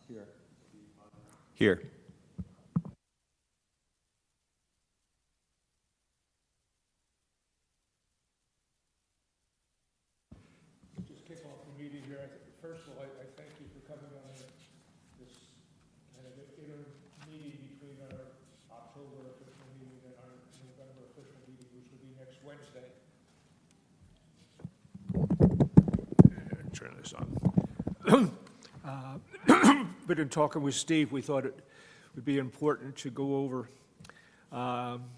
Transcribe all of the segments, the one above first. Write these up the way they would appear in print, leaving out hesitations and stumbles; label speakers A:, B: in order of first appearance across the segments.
A: Here.
B: Here.
C: Just kick off the meeting here. First of all, I thank you for coming on this kind of interim meeting between our October official meeting and our November official meeting, which will be next Wednesday. Turn this on. But in talking with Steve, we thought it would be important to go over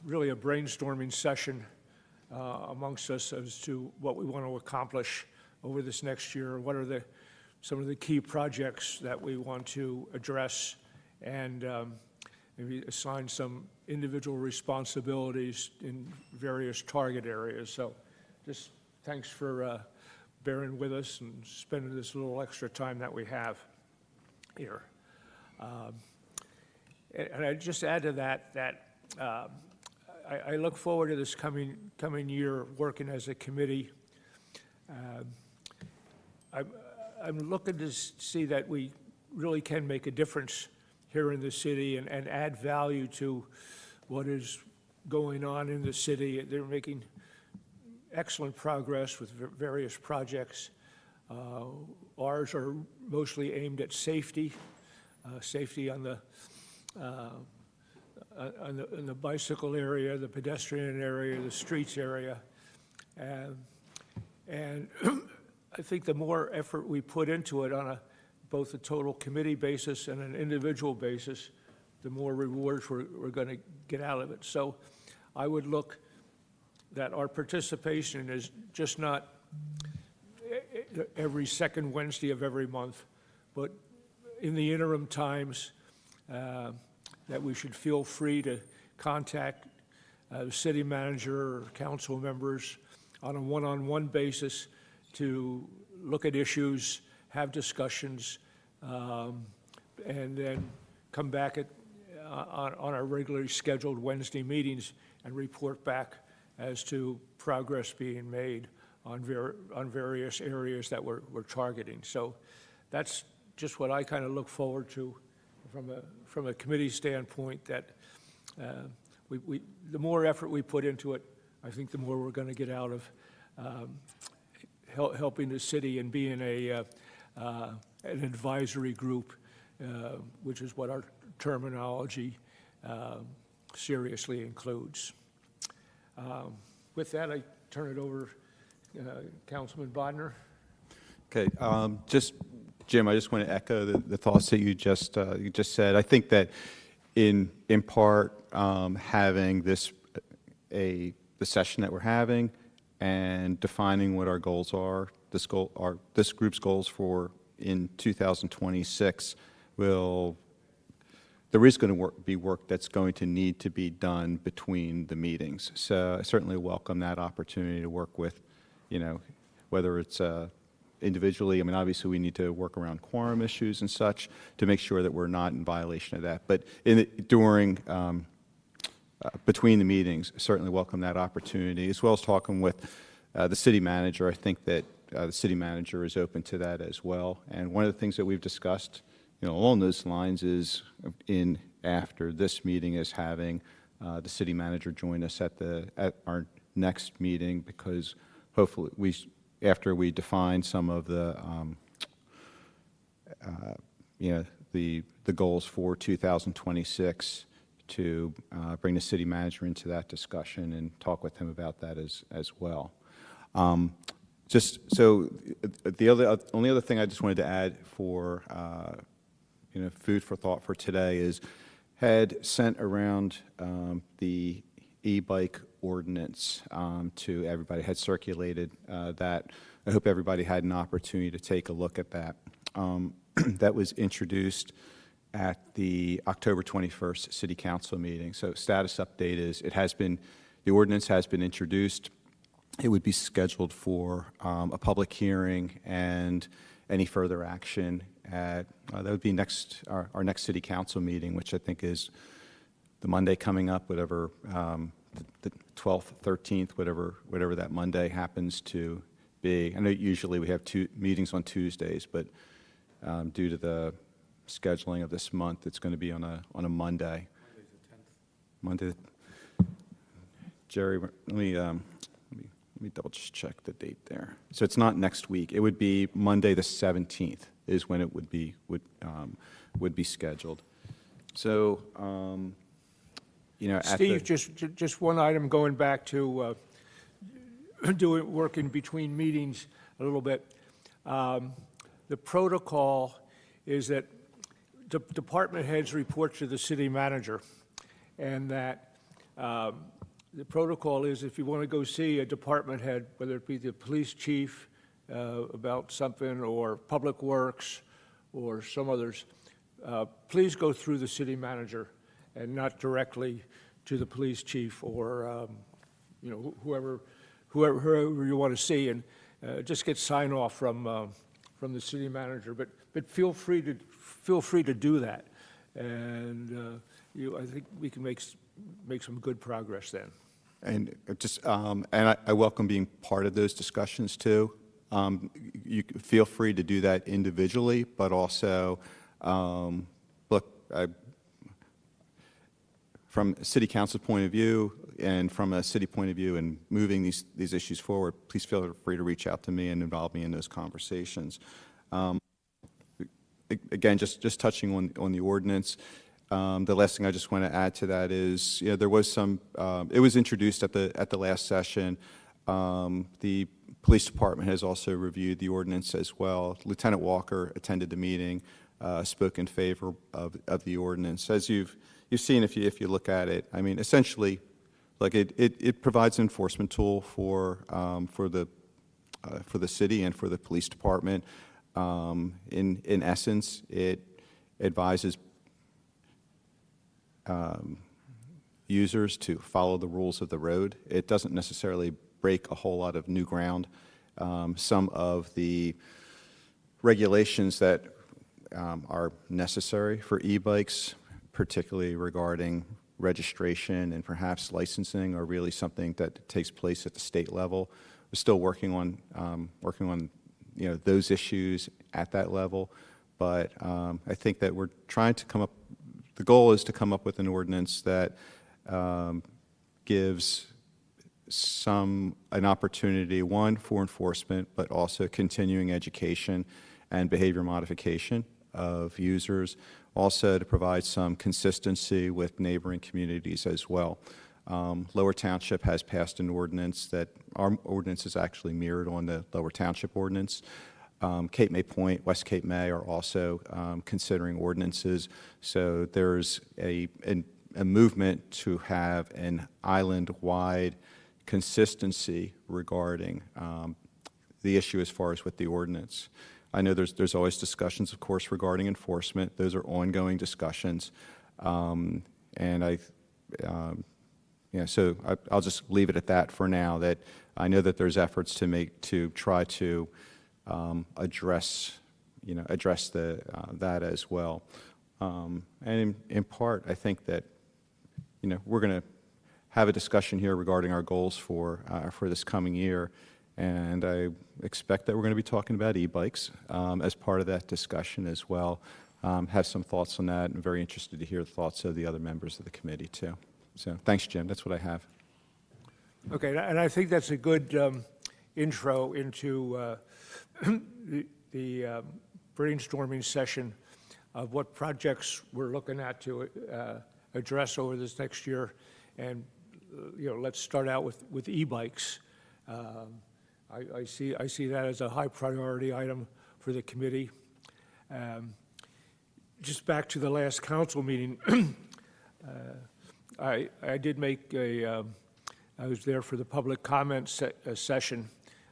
C: really a brainstorming session amongst us as to what we want to accomplish over this next year. What are some of the key projects that we want to address, and maybe assign some individual responsibilities in various target areas. So just thanks for bearing with us and spending this little extra time that we have here. And I just add to that I look forward to this coming year working as a committee. I'm looking to see that we really can make a difference here in the city and add value to what is going on in the city. They're making excellent progress with various projects. Ours are mostly aimed at safety, safety on the bicycle area, the pedestrian area, the streets area, and I think the more effort we put into it on both a total committee basis and an individual basis, the more rewards we're going to get out of it. So I would look that our participation is just not every second Wednesday of every month, but in the interim times that we should feel free to contact the city manager or council members on a one-on-one basis to look at issues, have discussions, and then come back on our regularly scheduled Wednesday meetings and report back as to progress being made on various areas that we're targeting. So that's just what I kind of look forward to from a committee standpoint, that the more effort we put into it, I think the more we're going to get out of helping the city and being an advisory group, which is what our terminology seriously includes. With that, I turn it over Councilman Bodnar.
B: Okay, just Jim, I just want to echo the thoughts that you just said. I think that in part having the session that we're having and defining what our goals are, this group's goals for in 2026 there is going to be work that's going to need to be done between the meetings. So I certainly welcome that opportunity to work with, whether it's individually. I mean, obviously we need to work around quorum issues and such to make sure that we're not in violation of that. But between the meetings, certainly welcome that opportunity, as well as talking with the city manager. I think that the city manager is open to that as well. And one of the things that we've discussed, along those lines is after this meeting is having the city manager join us at our next meeting, because hopefully after we define some of the goals for 2026, to bring the city manager into that discussion and talk with him about that as well. Just so the only other thing I just wanted to add for food for thought for today is had sent around the e-bike ordinance to everybody, had circulated that. I hope everybody had an opportunity to take a look at that. That was introduced at the October 21st City Council meeting. So status update is the ordinance has been introduced. It would be scheduled for a public hearing and any further action that would be our next City Council meeting, which I think is the Monday coming up, whatever, the 12th, 13th, whatever that Monday happens to be. I know usually we have two meetings on Tuesdays, but due to the scheduling of this month. It's going to be on a Monday. Monday. Jerry, let me double just check the date there. So it's not next week. It would be Monday the 17th is when it would be scheduled. So, at
C: Steve, just one item going back to working between meetings a little bit. The protocol is that department heads report to the city manager, and that the protocol is if you want to go see a department head, whether it be the police chief about something, or public works, or some others, please go through the city manager and not directly to the police chief or whoever you want to see, and just get sign off from the city manager. But feel free to do that, and I think we can make some good progress then.
B: And I welcome being part of those discussions too. You feel free to do that individually, but also, from a city council point of view and from a city point of view and moving these issues forward, please feel free to reach out to me and involve me in those conversations. Again, just touching on the ordinance, the last thing I just want to add to that is, there was some, it was introduced at the last session. The police department has also reviewed the ordinance as well. Lieutenant Walker attended the meeting, spoke in favor of the ordinance. As you've seen, if you look at it, I mean, essentially, like it provides an enforcement tool for the city and for the police department. In essence, it advises users to follow the rules of the road. It doesn't necessarily break a whole lot of new ground. Some of the regulations that are necessary for e-bikes, particularly regarding registration and perhaps licensing, are really something that takes place at the state level. We're still working on those issues at that level, but I think that we're trying to come up. The goal is to come up with an ordinance that gives an opportunity, one, for enforcement, but also continuing education and behavior modification of users, also to provide some consistency with neighboring communities as well. Lower Township has passed an ordinance that our ordinance is actually mirrored on the Lower Township ordinance. Cape May Point, West Cape May are also considering ordinances. So there's a movement to have an island-wide consistency regarding the issue as far as with the ordinance. I know there's always discussions, of course, regarding enforcement. Those are ongoing discussions. And so I'll just leave it at that for now, that I know that there's efforts to try to address that as well. And in part, I think that, we're going to have a discussion here regarding our goals for this coming year. And I expect that we're going to be talking about e-bikes as part of that discussion as well. Have some thoughts on that, and very interested to hear the thoughts of the other members of the committee too. So thanks, Jim. That's what I have.
C: Okay, and I think that's a good intro into the brainstorming session of what projects we're looking at to address over this next year. And let's start out with e-bikes. I see that as a high priority item for the committee. Just back to the last council meeting, I did make I was there for the public comment session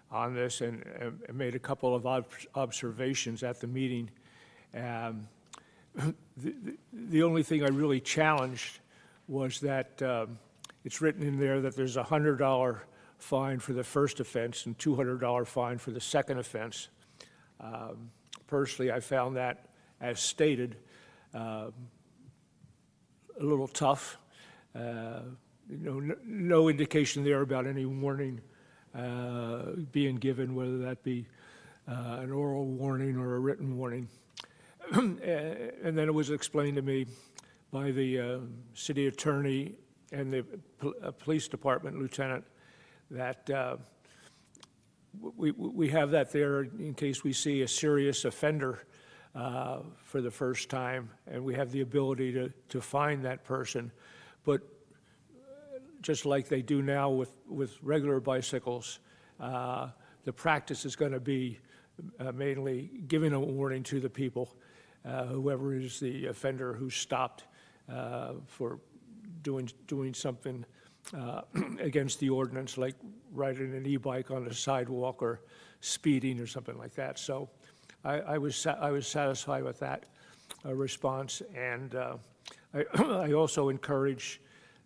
C: on this, and made a couple of observations at the meeting. The only thing I really challenged was that it's written in there that there's a $100 fine for the first offense and $200 fine for the second offense. Personally, I found that, as stated, a little tough. No indication there about any warning being given, whether that be an oral warning or a written warning. And then it was explained to me by the city attorney and the police department lieutenant that we have that there in case we see a serious offender for the first time, and we have the ability to find that person. But just like they do now with regular bicycles, the practice is going to be mainly giving a warning to the people, whoever is the offender who stopped for doing something against the ordinance, like riding an e-bike on the sidewalk or speeding or something like that. So I was satisfied with that response, and I also encourage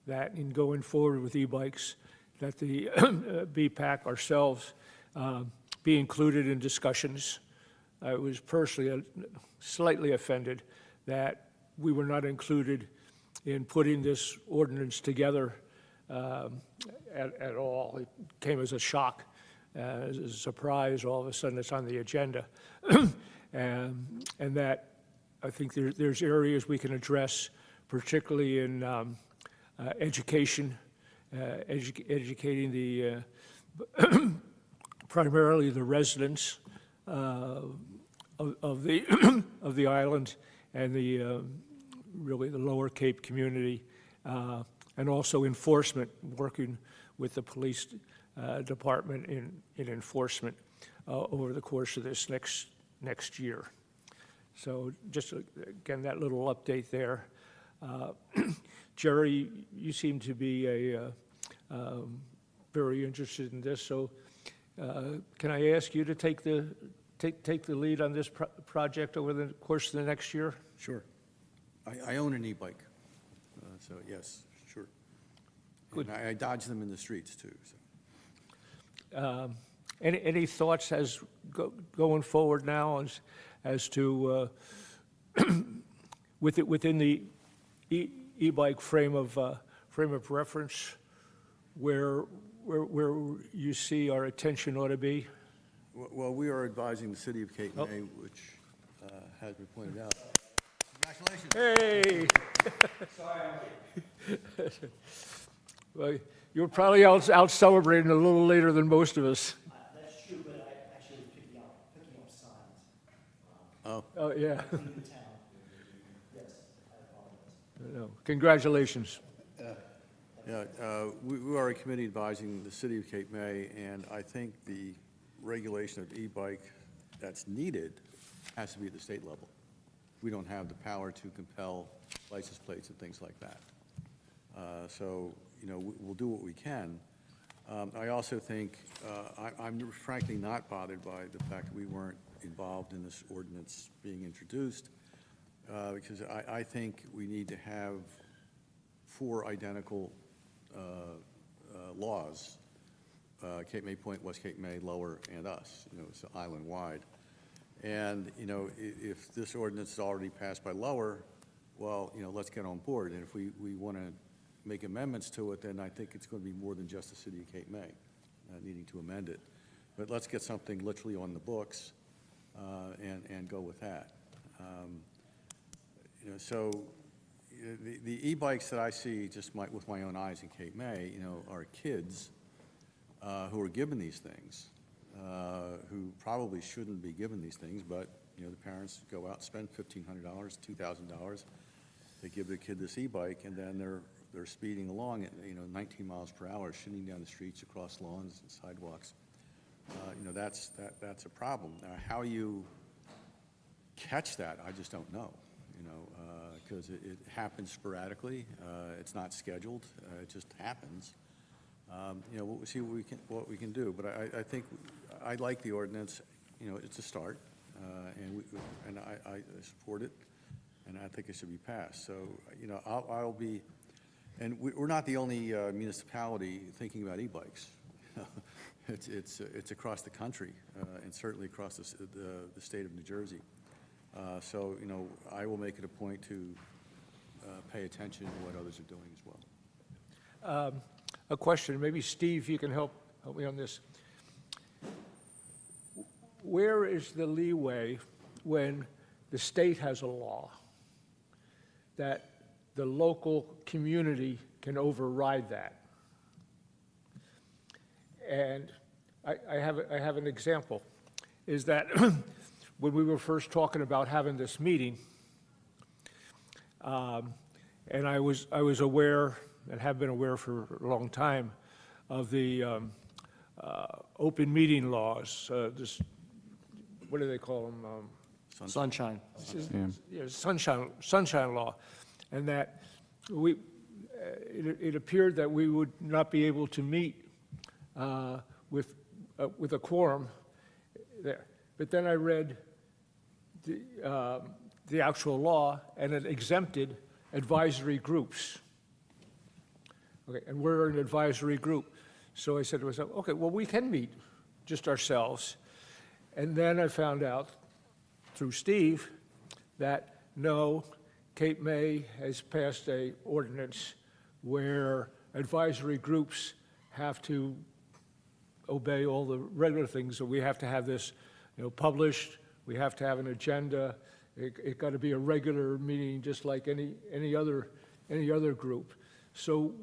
C: that in going forward with e-bikes, that the BPAC ourselves be included in discussions. I was personally slightly offended that we were not included in putting this ordinance together at all. It came as a shock, as a surprise. All of a sudden, it's on the agenda, and that I think there's areas we can address, particularly in education, educating the primarily the residents of the of the island and the really the Lower Cape community, and also enforcement, working with the police department in enforcement over the course of this next year. So just again, that little update there. Jerry, you seem to be very interested in this, so can I ask you to take the lead on this project over the course of the next year?
A: Sure. I own an e-bike, so yes, sure.
C: Good.
A: And I dodge them in the streets, too. So.
C: Any thoughts going forward now as to within the e-bike frame of reference, where you see our attention ought to be?
A: Well, we are advising the city of Cape May, which has been pointed out. Congratulations.
C: Hey! Well, you were probably out celebrating a little later than most of us.
D: That's true, but I actually was picking up signs.
A: Oh,
C: Yeah.
D: In the town. Yes, I apologize.
C: No, congratulations.
A: yeah. We are a committee advising the city of Cape May, and I think the regulation of e-bike that's needed has to be at the state level. We don't have the power to compel license plates and things like that. So, we'll do what we can. I also think, I'm frankly not bothered by the fact that we weren't involved in this ordinance being introduced, because I think we need to have 4 identical laws, Cape May Point, West Cape May, Lower, and us, it's island-wide. And, if this ordinance is already passed by Lower, well, let's get on board. And if we want to make amendments to it, then I think it's going to be more than just the city of Cape May needing to amend it. But let's get something literally on the books and go with that. So the e-bikes that I see just with my own eyes in Cape May, are kids who are given these things, who probably shouldn't be given these things, but, the parents go out and spend $1,500, $2,000. They give their kid this e-bike, and then they're speeding along at, 19 miles per hour, shooting down the streets, across lawns and sidewalks. That's a problem. How you catch that, I just don't know, because it happens sporadically. It's not scheduled. It just happens. We'll see what we can do. But I think I like the ordinance. It's a start, and I support it, and I think it should be passed. So, I'll be, and we're not the only municipality thinking about e-bikes. It's across the country, and certainly across the state of New Jersey. So, I will make it a point to pay attention to what others are doing as well.
C: A question, maybe Steve, you can help me on this. Where is the leeway when the state has a law that the local community can override that. And I have an example, is that when we were first talking about having this meeting, and I was aware, and have been aware for a long time, of the open meeting laws, what do they call them?
D: Sunshine.
C: Yeah, sunshine law, and that it appeared that we would not be able to meet with a quorum there. But then I read the actual law, and it exempted advisory groups. Okay, and we're an advisory group. So I said to myself, okay, well, we can meet just ourselves. And then I found out through Steve that no, Cape May has passed a ordinance where advisory groups have to obey all the regular things. So we have to have this, published. We have to have an agenda. It got to be a regular meeting, just like any other group. So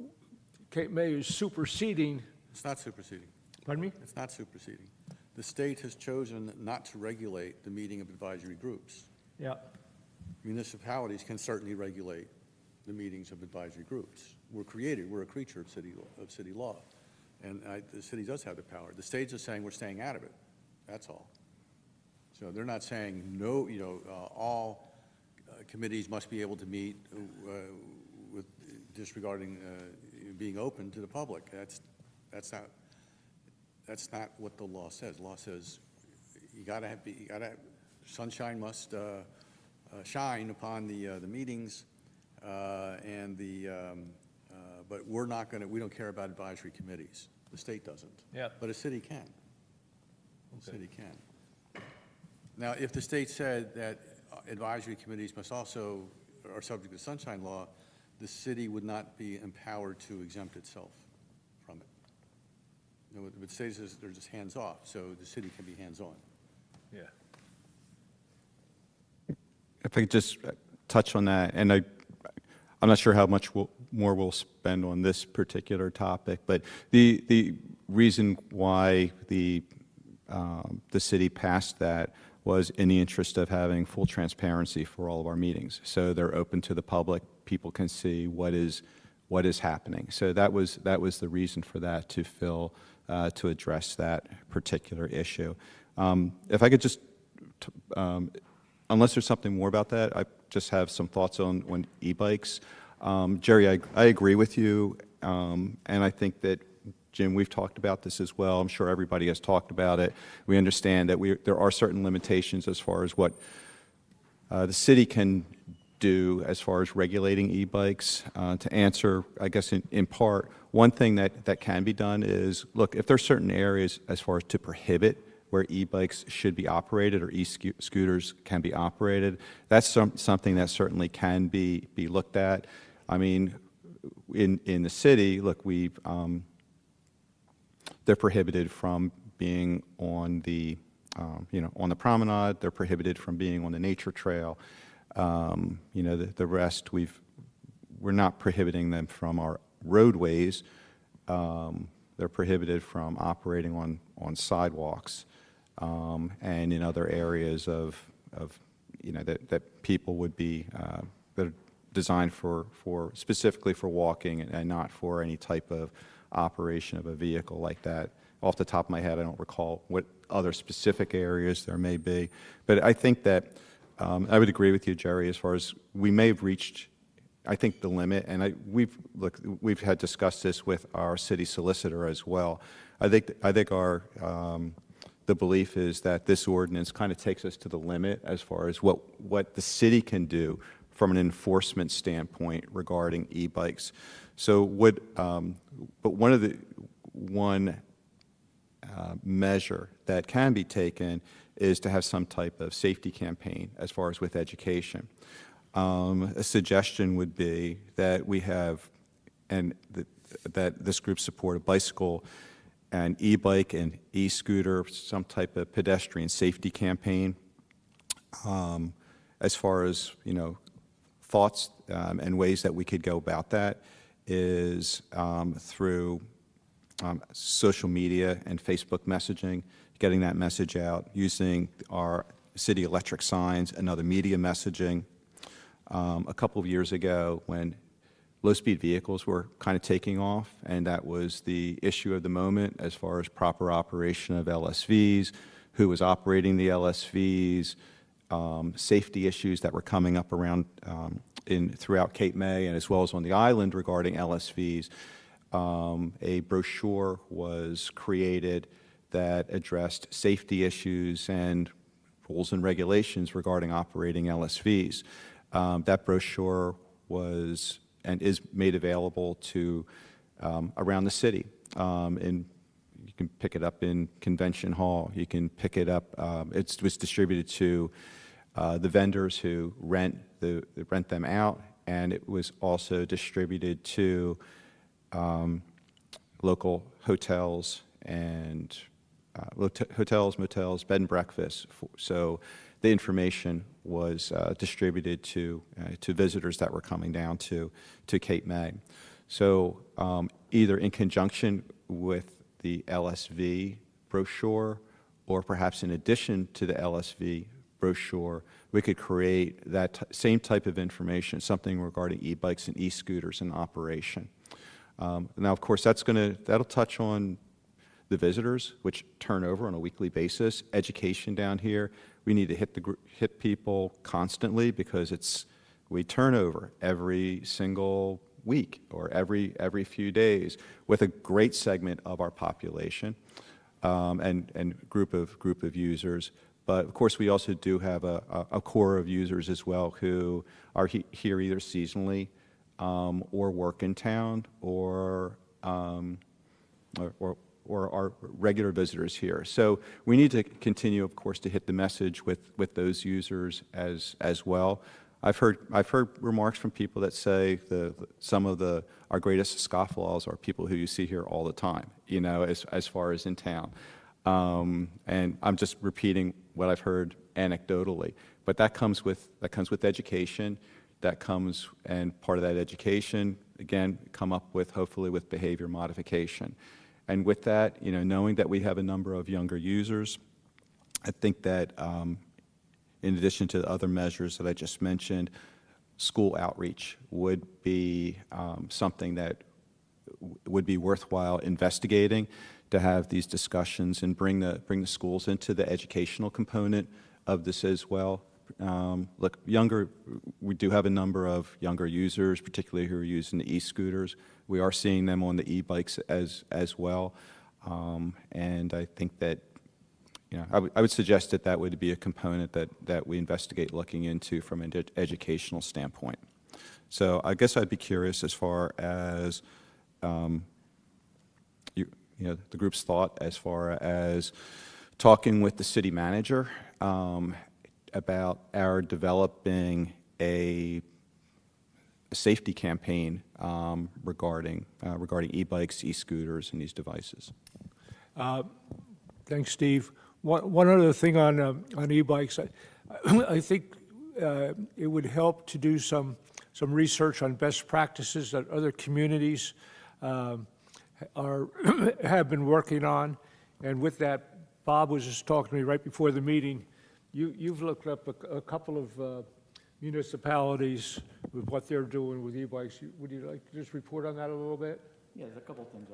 C: Cape May is superseding.
A: It's not superseding.
C: Pardon me?
A: It's not superseding. The state has chosen not to regulate the meeting of advisory groups.
C: Yeah.
A: Municipalities can certainly regulate the meetings of advisory groups. We're a creature of city law, and the city does have the power. The states are saying we're staying out of it, that's all. So they're not saying no, all committees must be able to meet with disregarding being open to the public. That's not what the law says. The law says sunshine must shine upon the meetings, but we don't care about advisory committees. The state doesn't.
C: Yeah.
A: But a city can. A city can. Now, if the state said that advisory committees are subject to sunshine law, the city would not be empowered to exempt itself from it. The state says they're just hands-off, so the city can be hands-on.
C: Yeah.
B: If I could just touch on that, and I'm not sure how much more we'll spend on this particular topic, but the reason why the city passed that was in the interest of having full transparency for all of our meetings. So they're open to the public, people can see what is happening. So that was the reason for that, to address that particular issue. If I could just, unless there's something more about that, I just have some thoughts on e-bikes. Jerry, I agree with you, and I think that, Jim, we've talked about this as well. I'm sure everybody has talked about it. We understand that there are certain limitations as far as what the city can do as far as regulating e-bikes. To answer, I guess, in part, one thing that can be done is, look, if there are certain areas as far as to prohibit where e-bikes should be operated or e-scooters can be operated, that's something that certainly can be looked at. I mean, in the city, look, they're prohibited from being on the, on the promenade. They're prohibited from being on the nature trail. The rest, we're not prohibiting them from our roadways. They're prohibited from operating on sidewalks and in other areas that people would be that are designed specifically for walking and not for any type of operation of a vehicle like that. Off the top of my head, I don't recall what other specific areas there may be, but I think that I would agree with you, Jerry, as far as we may have reached, I think, the limit, and we've had discussed this with our city solicitor as well. I think our the belief is that this ordinance kind of takes us to the limit as far as what the city can do from an enforcement standpoint regarding e-bikes. So but one measure that can be taken is to have some type of safety campaign as far as with education. A suggestion would be that we have, and that this group support a bicycle and e-bike and e-scooter, some type of pedestrian safety campaign. as far as, thoughts and ways that we could go about that is through social media and Facebook messaging, getting that message out, using our city electric signs and other media messaging. A couple of years ago, when low-speed vehicles were kind of taking off, and that was the issue of the moment as far as proper operation of LSVs, who was operating the LSVs, safety issues that were coming up around throughout Cape May and as well as on the island regarding LSVs. A brochure was created that addressed safety issues and rules and regulations regarding operating LSVs. That brochure was and is made available to around the city. You can pick it up in Convention Hall. You can pick it up. It was distributed to the vendors who rent them out, and it was also distributed to local hotels and hotels, motels, bed and breakfasts. So the information was distributed to visitors that were coming down to Cape May. So either in conjunction with the LSV brochure or perhaps in addition to the LSV brochure, we could create that same type of information, something regarding e-bikes and e-scooters in operation. Now, of course, that'll touch on the visitors, which turn over on a weekly basis. Education down here, we need to hit people constantly because we turn over every single week or every few days with a great segment of our population and group of users. But of course, we also do have a core of users as well who are here either seasonally or work in town or are regular visitors here. So we need to continue, of course, to hit the message with those users as well. I've heard remarks from people that say some of our greatest scofflaws are people who you see here all the time, as far as in town. And I'm just repeating what I've heard anecdotally, but that comes with education. And part of that education, again, come up with hopefully with behavior modification. And with that, knowing that we have a number of younger users, I think that in addition to the other measures that I just mentioned, school outreach would be something that would be worthwhile investigating, to have these discussions and bring the schools into the educational component of this as well. Look, we do have a number of younger users, particularly who are using the e-scooters. We are seeing them on the e-bikes as well. And I think that, I would suggest that would be a component that we investigate looking into from an educational standpoint. So I guess I'd be curious as far as the group's thought as far as talking with the city manager about our developing a safety campaign regarding e-bikes, e-scooters, and these devices.
C: Thanks, Steve. One other thing on e-bikes, I think it would help to do some research on best practices that other communities have been working on. And with that, Bob was just talking to me right before the meeting. You've looked up a couple of municipalities with what they're doing with e-bikes. Would you like to just report on that a little bit?
E: Yeah, there's a couple of things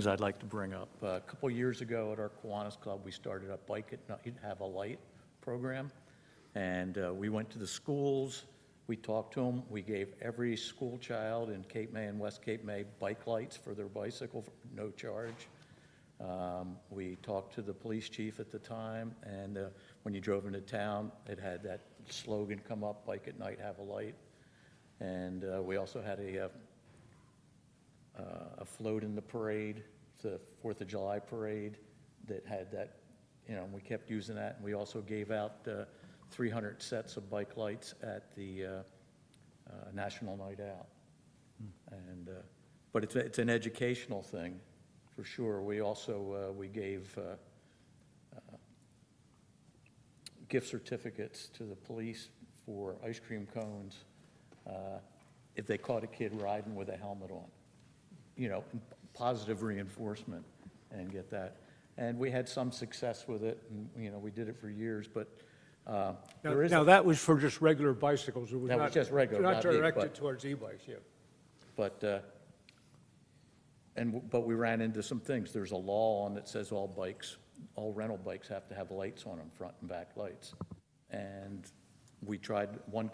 E: I'd like to bring up. A couple years ago at our Kiwanis Club, we started a Bike at Night, Have a Light program. And we went to the schools, we talked to them, we gave every school child in Cape May and West Cape May bike lights for their bicycle for no charge. We talked to the police chief at the time, and when you drove into town, it had that slogan come up, Bike at Night, Have a Light. And we also had a float in the parade, the 4th of July parade, that had that, we kept using that. And we also gave out 300 sets of bike lights at the National Night Out. And, but it's an educational thing, for sure. We also, we gave gift certificates to the police for ice cream cones if they caught a kid riding with a helmet on. You know, positive reinforcement and get that. And we had some success with it, and, you know, we did it for years, but there is.
C: Now, that was for just regular bicycles. It was
E: That was
C: not-
E: just regular,
C: Not
E: not e-
C: directed
E: but-
C: towards e-bikes, yeah.
E: But, but we ran into some things. There's a law on that says all bikes, all rental bikes have to have lights on them, front and back lights. And we tried, one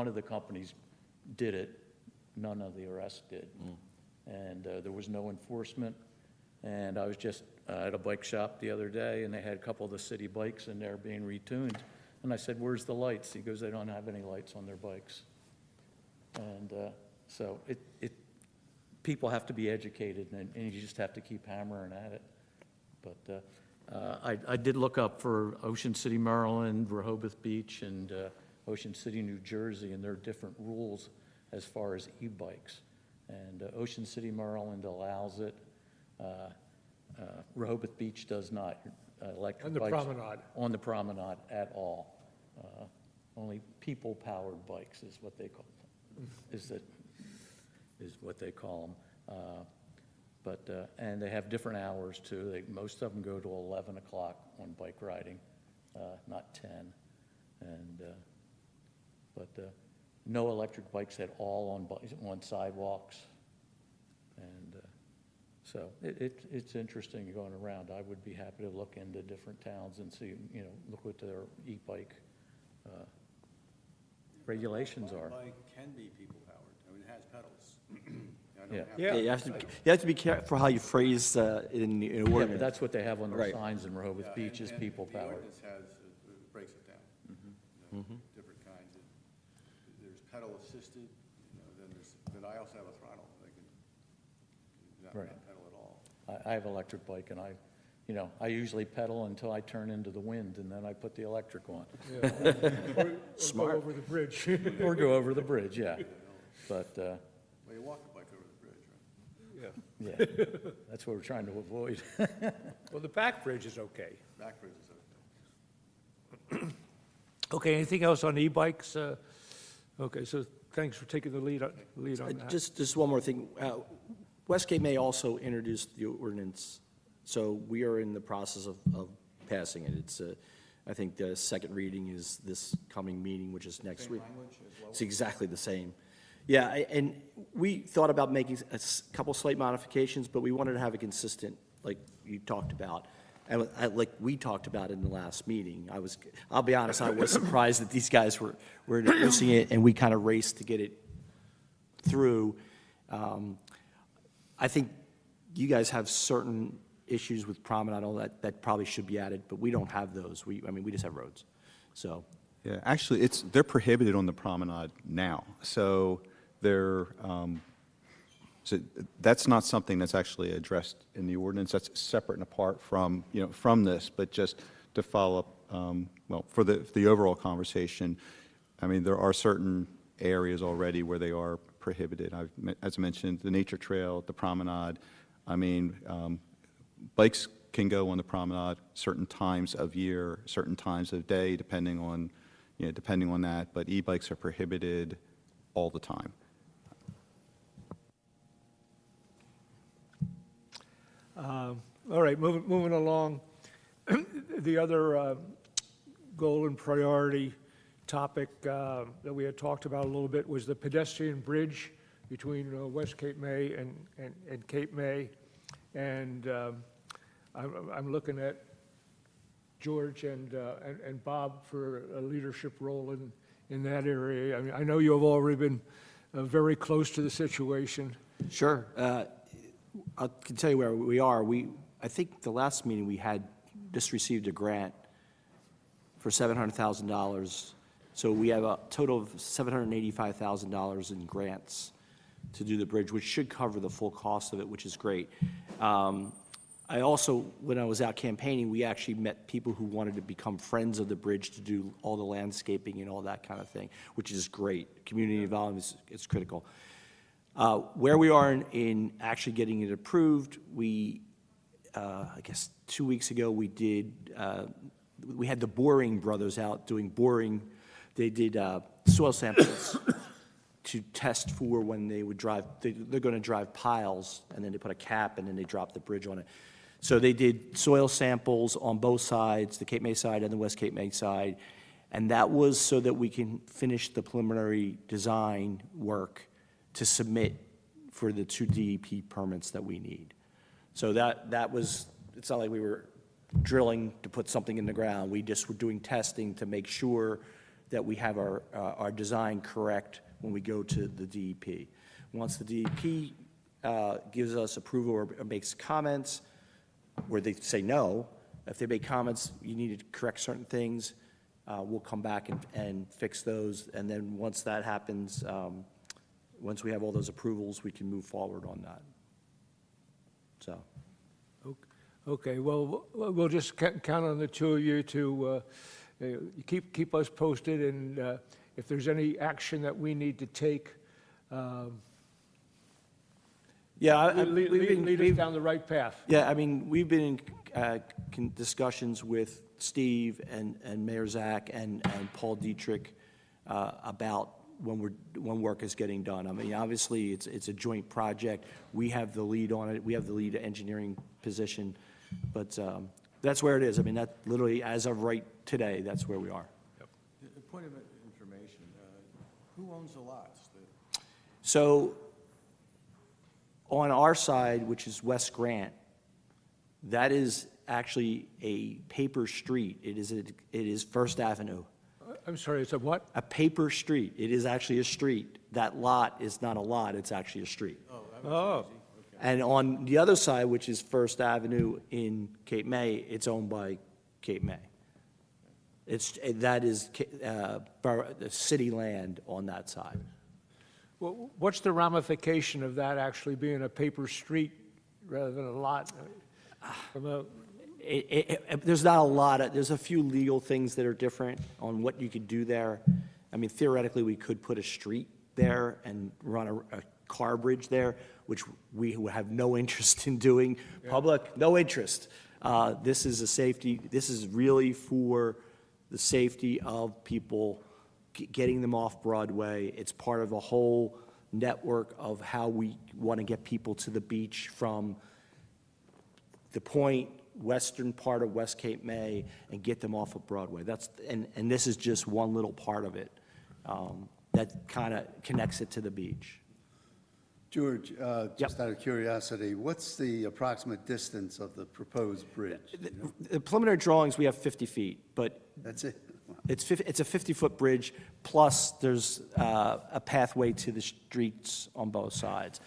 E: of the companies did it, none of the rest did. And there was no enforcement. And I was just at a bike shop the other day, and they had a couple of the city bikes in there being retuned. And I said, "Where's the lights?" He goes, "They don't have any lights on their bikes." And so people have to be educated, and you just have to keep hammering at it. But I did look up for Ocean City, Maryland, Rehoboth Beach, and Ocean City, New Jersey, and there are different rules as far as e-bikes. And Ocean City, Maryland allows it. Rehoboth Beach does not. Electric
C: On the
E: bikes-
C: promenade.
E: On the promenade at all. Only people-powered bikes is what they call them, is what they call them. But, and they have different hours too. Most of them go to 11 o'clock on bike riding, not 10. And, but no electric bikes at all on sidewalks. And so it's interesting going around. I would be happy to look into different towns and see, you know, look what their e-bike regulations are.
A: Bike can be people-powered. I mean, it has pedals. I don't
E: Yeah.
A: have-
C: Yeah.
F: You have to be careful how you phrase in
E: Yeah, but
F: ordinance.
E: that's what they have on their
F: Right.
E: signs in Rehoboth
A: Yeah,
E: Beach is
A: and
E: people-powered.
A: The ordinance has, it breaks it down. You know, different kinds of, there's pedal-assisted, you know, then I also have a throttle. They can not
E: Right.
A: pedal at all.
E: I have an electric bike, and I usually pedal until I turn into the wind, and then I put the electric on.
C: Smart. Go over the bridge.
E: Or go over the bridge, yeah. But,
A: Well, you walk the bike over the bridge, right?
C: Yeah.
E: yeah, that's what we're trying to avoid.
C: Well, the back bridge is okay.
A: Back bridge is okay.
C: Okay, anything else on e-bikes? Okay, so thanks for taking the lead on that.
F: Just one more thing. Westgate may also introduce the ordinance, so we are in the process of passing it. It's, I think the second reading is this coming meeting, which is next week. It's exactly the same. Yeah, and we thought about making a couple slight modifications, but we wanted to have it consistent, like you talked about. And like we talked about in the last meeting, I'll be honest, I was surprised that these guys were introducing it, and we kind of raced to get it through. I think you guys have certain issues with promenade, all that probably should be added, but we don't have those. I mean, we just have roads, so.
B: Yeah, actually, they're prohibited on the promenade now. So so that's not something that's actually addressed in the ordinance. That's separate and apart from, from this, but just to follow up, well, for the overall conversation, I mean, there are certain areas already where they are prohibited. As I mentioned, the nature trail, the promenade. I mean, bikes can go on the promenade certain times of year, certain times of day, depending on that, but e-bikes are prohibited all the time.
C: All right, moving along. The other goal and priority topic that we had talked about a little bit was the pedestrian bridge between West Cape May and Cape May. And I'm looking at George and Bob for a leadership role in that area. I mean, I know you have already been very close to the situation.
F: Sure. I can tell you where we are. I think the last meeting we had just received a grant for $700,000. So we have a total of $785,000 in grants to do the bridge, which should cover the full cost of it, which is great. I also, when I was out campaigning, we actually met people who wanted to become friends of the bridge to do all the landscaping and all that kind of thing, which is great. Community involvement is critical. Where we are in actually getting it approved, I guess 2 weeks ago, we did we had the Boring Brothers out doing boring. They did soil samples to test for when they would drive, they're going to drive piles, and then they put a cap, and then they drop the bridge on it. So they did soil samples on both sides, the Cape May side and the West Cape May side, and that was so that we can finish the preliminary design work to submit for the 2 DEP permits that we need. So that was, it's not like we were drilling to put something in the ground. We just were doing testing to make sure that we have our design correct when we go to the DEP. Once the DEP gives us approval or makes comments, where they say no, if they make comments, you need to correct certain things, we'll come back and fix those. And then once that happens, once we have all those approvals, we can move forward on that. So.
C: Okay, well, we'll just count on the two of you to keep us posted, and if there's any action that we need to take,
F: Yeah,
C: lead us down the right path.
F: Yeah, I mean, we've been in discussions with Steve and Mayor Zach and Paul Dietrich about when work is getting done. I mean, obviously, it's a joint project. We have the lead on it. We have the lead engineering position, but that's where it is. I mean, that literally, as of right today, that's where we are.
A: A point of information, who owns the lots?
F: So on our side, which is West Grant, that is actually a paper street. It is First Avenue.
C: I'm sorry, it's a what?
F: A paper street. It is actually a street. That lot is not a lot, it's actually a street.
C: Oh,
F: And on the other side, which is First Avenue in Cape May, it's owned by Cape May. That is the city land on that side.
C: well, what's the ramification of that actually being a paper street rather than a lot? From a-
F: There's not a lot of, there's a few legal things that are different on what you could do there. I mean, theoretically, we could put a street there and run a car bridge there, which we have no interest in doing. Public, no interest. This is a safety, this is really for the safety of people, getting them off Broadway. It's part of a whole network of how we want to get people to the beach from the point, western part of West Cape May, and get them off of Broadway. And this is just one little part of it that kind of connects it to the beach.
G: George, just out of curiosity, what's the approximate distance of the proposed bridge?
F: The preliminary drawings, we have 50 feet, but
G: That's it?
F: it's a 50-foot bridge, plus there's a pathway to the streets on both sides.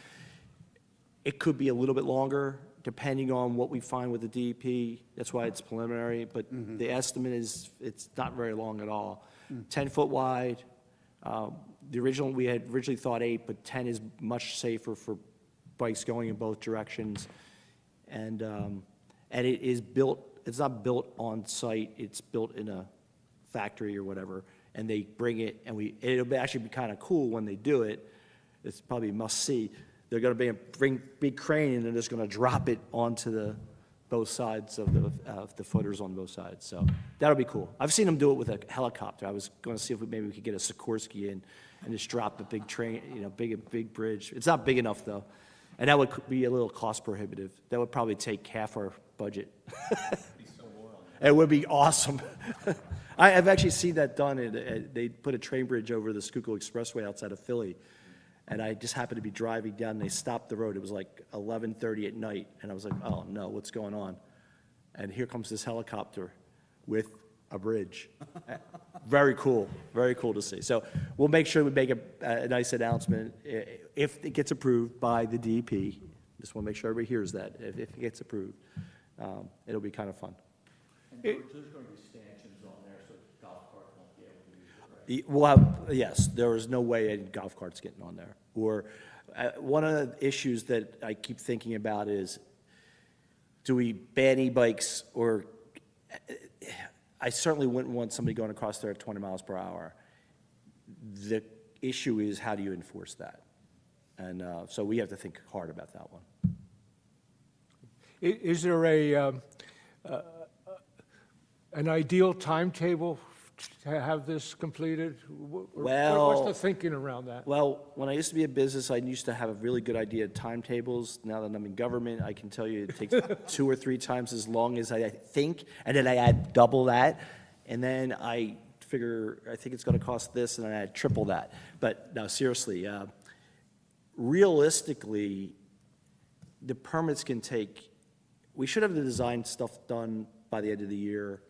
F: It could be a little bit longer, depending on what we find with the DEP. That's why it's preliminary, but the estimate is it's not very long at all. 10-foot wide. We had originally thought 8, but 10 is much safer for bikes going in both directions. And it is built, it's not built on site, it's built in a factory or whatever, and they bring it, and it'll actually be kind of cool when they do it. It's probably a must-see. They're going to bring big crane, and they're just going to drop it onto both sides of the footers on both sides. So that'll be cool. I've seen them do it with a helicopter. I was going to see if maybe we could get a Sikorsky in and just drop a big train, big bridge. It's not big enough, though, and that would be a little cost prohibitive. That would probably take half our budget. It would be awesome. I've actually seen that done. They put a train bridge over the Schuylkill Expressway outside of Philly. And I just happened to be driving down, and they stopped the road. It was like 11:30 at night, and I was like, oh, no, what's going on? And here comes this helicopter with a bridge. Very cool to see. So we'll make sure we make a nice announcement if it gets approved by the DEP. Just want to make sure everybody hears that. If it gets approved, it'll be kind of fun.
E: And George, there's going to be stanchions on there, so golf cart won't be able to use it, right?
F: We'll have, yes, there is no way a golf cart's getting on there. Or one of the issues that I keep thinking about is, do we ban e-bikes? Or I certainly wouldn't want somebody going across there at 20 miles per hour. The issue is, how do you enforce that? And so we have to think hard about that one.
C: Is there an ideal timetable to have this completed? What's
F: Well-
C: the thinking around that?
F: Well, when I used to be in business, I used to have a really good idea of timetables. Now that I'm in government, I can tell you it takes 2 or 3 times as long as I think, and then I add double that, and then I figure, I think it's gonna cost this, and then I add triple that. But no, seriously, realistically, the permits can take, we should have the design stuff done by the end of the year,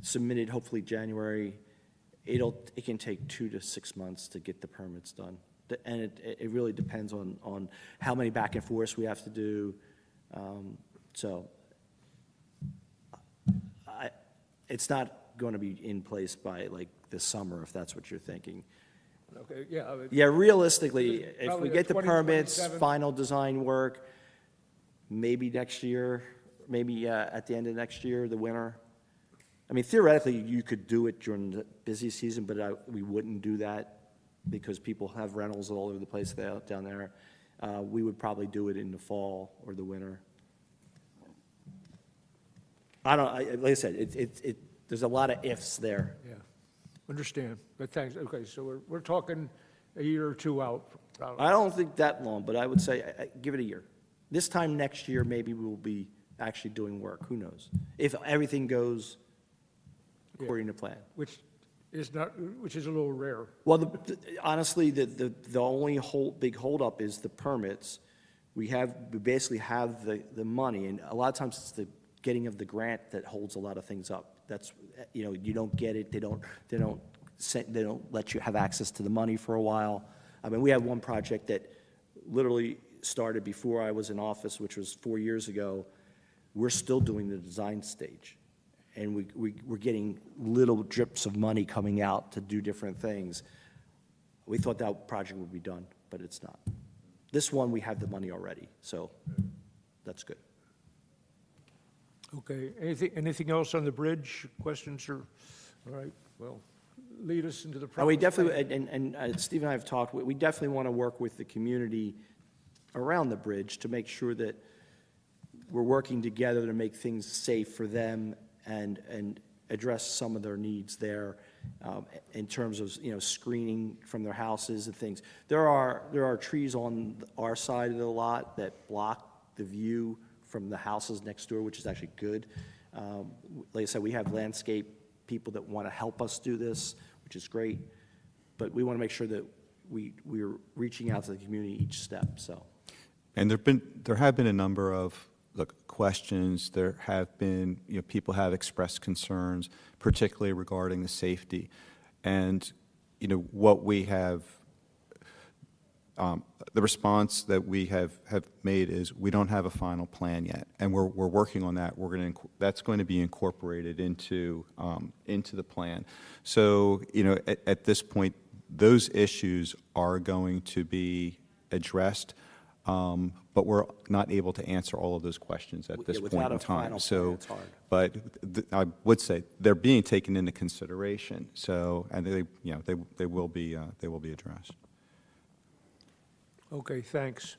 F: submitted hopefully January. It can take 2 to 6 months to get the permits done. And it really depends on how many back and forths we have to do. So it's not going to be in place by like this summer, if that's what you're thinking.
C: Okay, yeah.
F: Yeah, realistically, if
C: Probably
F: we
C: a
F: get the permits,
C: 2027.
F: final design work, maybe next year, maybe at the end of next year, the winter. I mean, theoretically, you could do it during the busy season, but we wouldn't do that because people have rentals all over the place down there. We would probably do it in the fall or the winter. Like I said, there's a lot of ifs there.
C: Yeah, understand, but thanks, okay, so we're talking a year or 2 out.
F: I don't think that long, but I would say, give it a year. This time next year, maybe we'll be actually doing work, who knows? If everything goes according to plan.
C: Which is a little rare.
F: Well, honestly, the only big holdup is the permits. We basically have the money, and a lot of times it's the getting of the grant that holds a lot of things up. That's, you don't get it, they don't let you have access to the money for a while. I mean, we had one project that literally started before I was in office, which was 4 years ago. We're still doing the design stage. And we're getting little drips of money coming out to do different things. We thought that project would be done, but it's not. This one, we have the money already, so that's good.
C: Okay, anything else on the bridge? Questions or, all right, well, lead us into the
F: And
C: process.
F: we definitely, and Steve and I have talked, we definitely want to work with the community around the bridge to make sure that we're working together to make things safe for them and address some of their needs there in terms of, screening from their houses and things. There are trees on our side of the lot that block the view from the houses next door, which is actually good. Like I said, we have landscape people that want to help us do this, which is great. But we want to make sure that we're reaching out to the community each step, so.
B: And there have been a number of questions. There have been, people have expressed concerns, particularly regarding the safety. And, what we have, the response that we have made is we don't have a final plan yet, and we're working on that. That's going to be incorporated into the plan. So, at this point, those issues are going to be addressed. But we're not able to answer all of those questions at this
F: without
B: point in
F: a final
B: time.
F: plan,
B: So,
F: it's hard.
B: but I would say they're being taken into consideration. So, and they will be addressed.
C: Okay, thanks.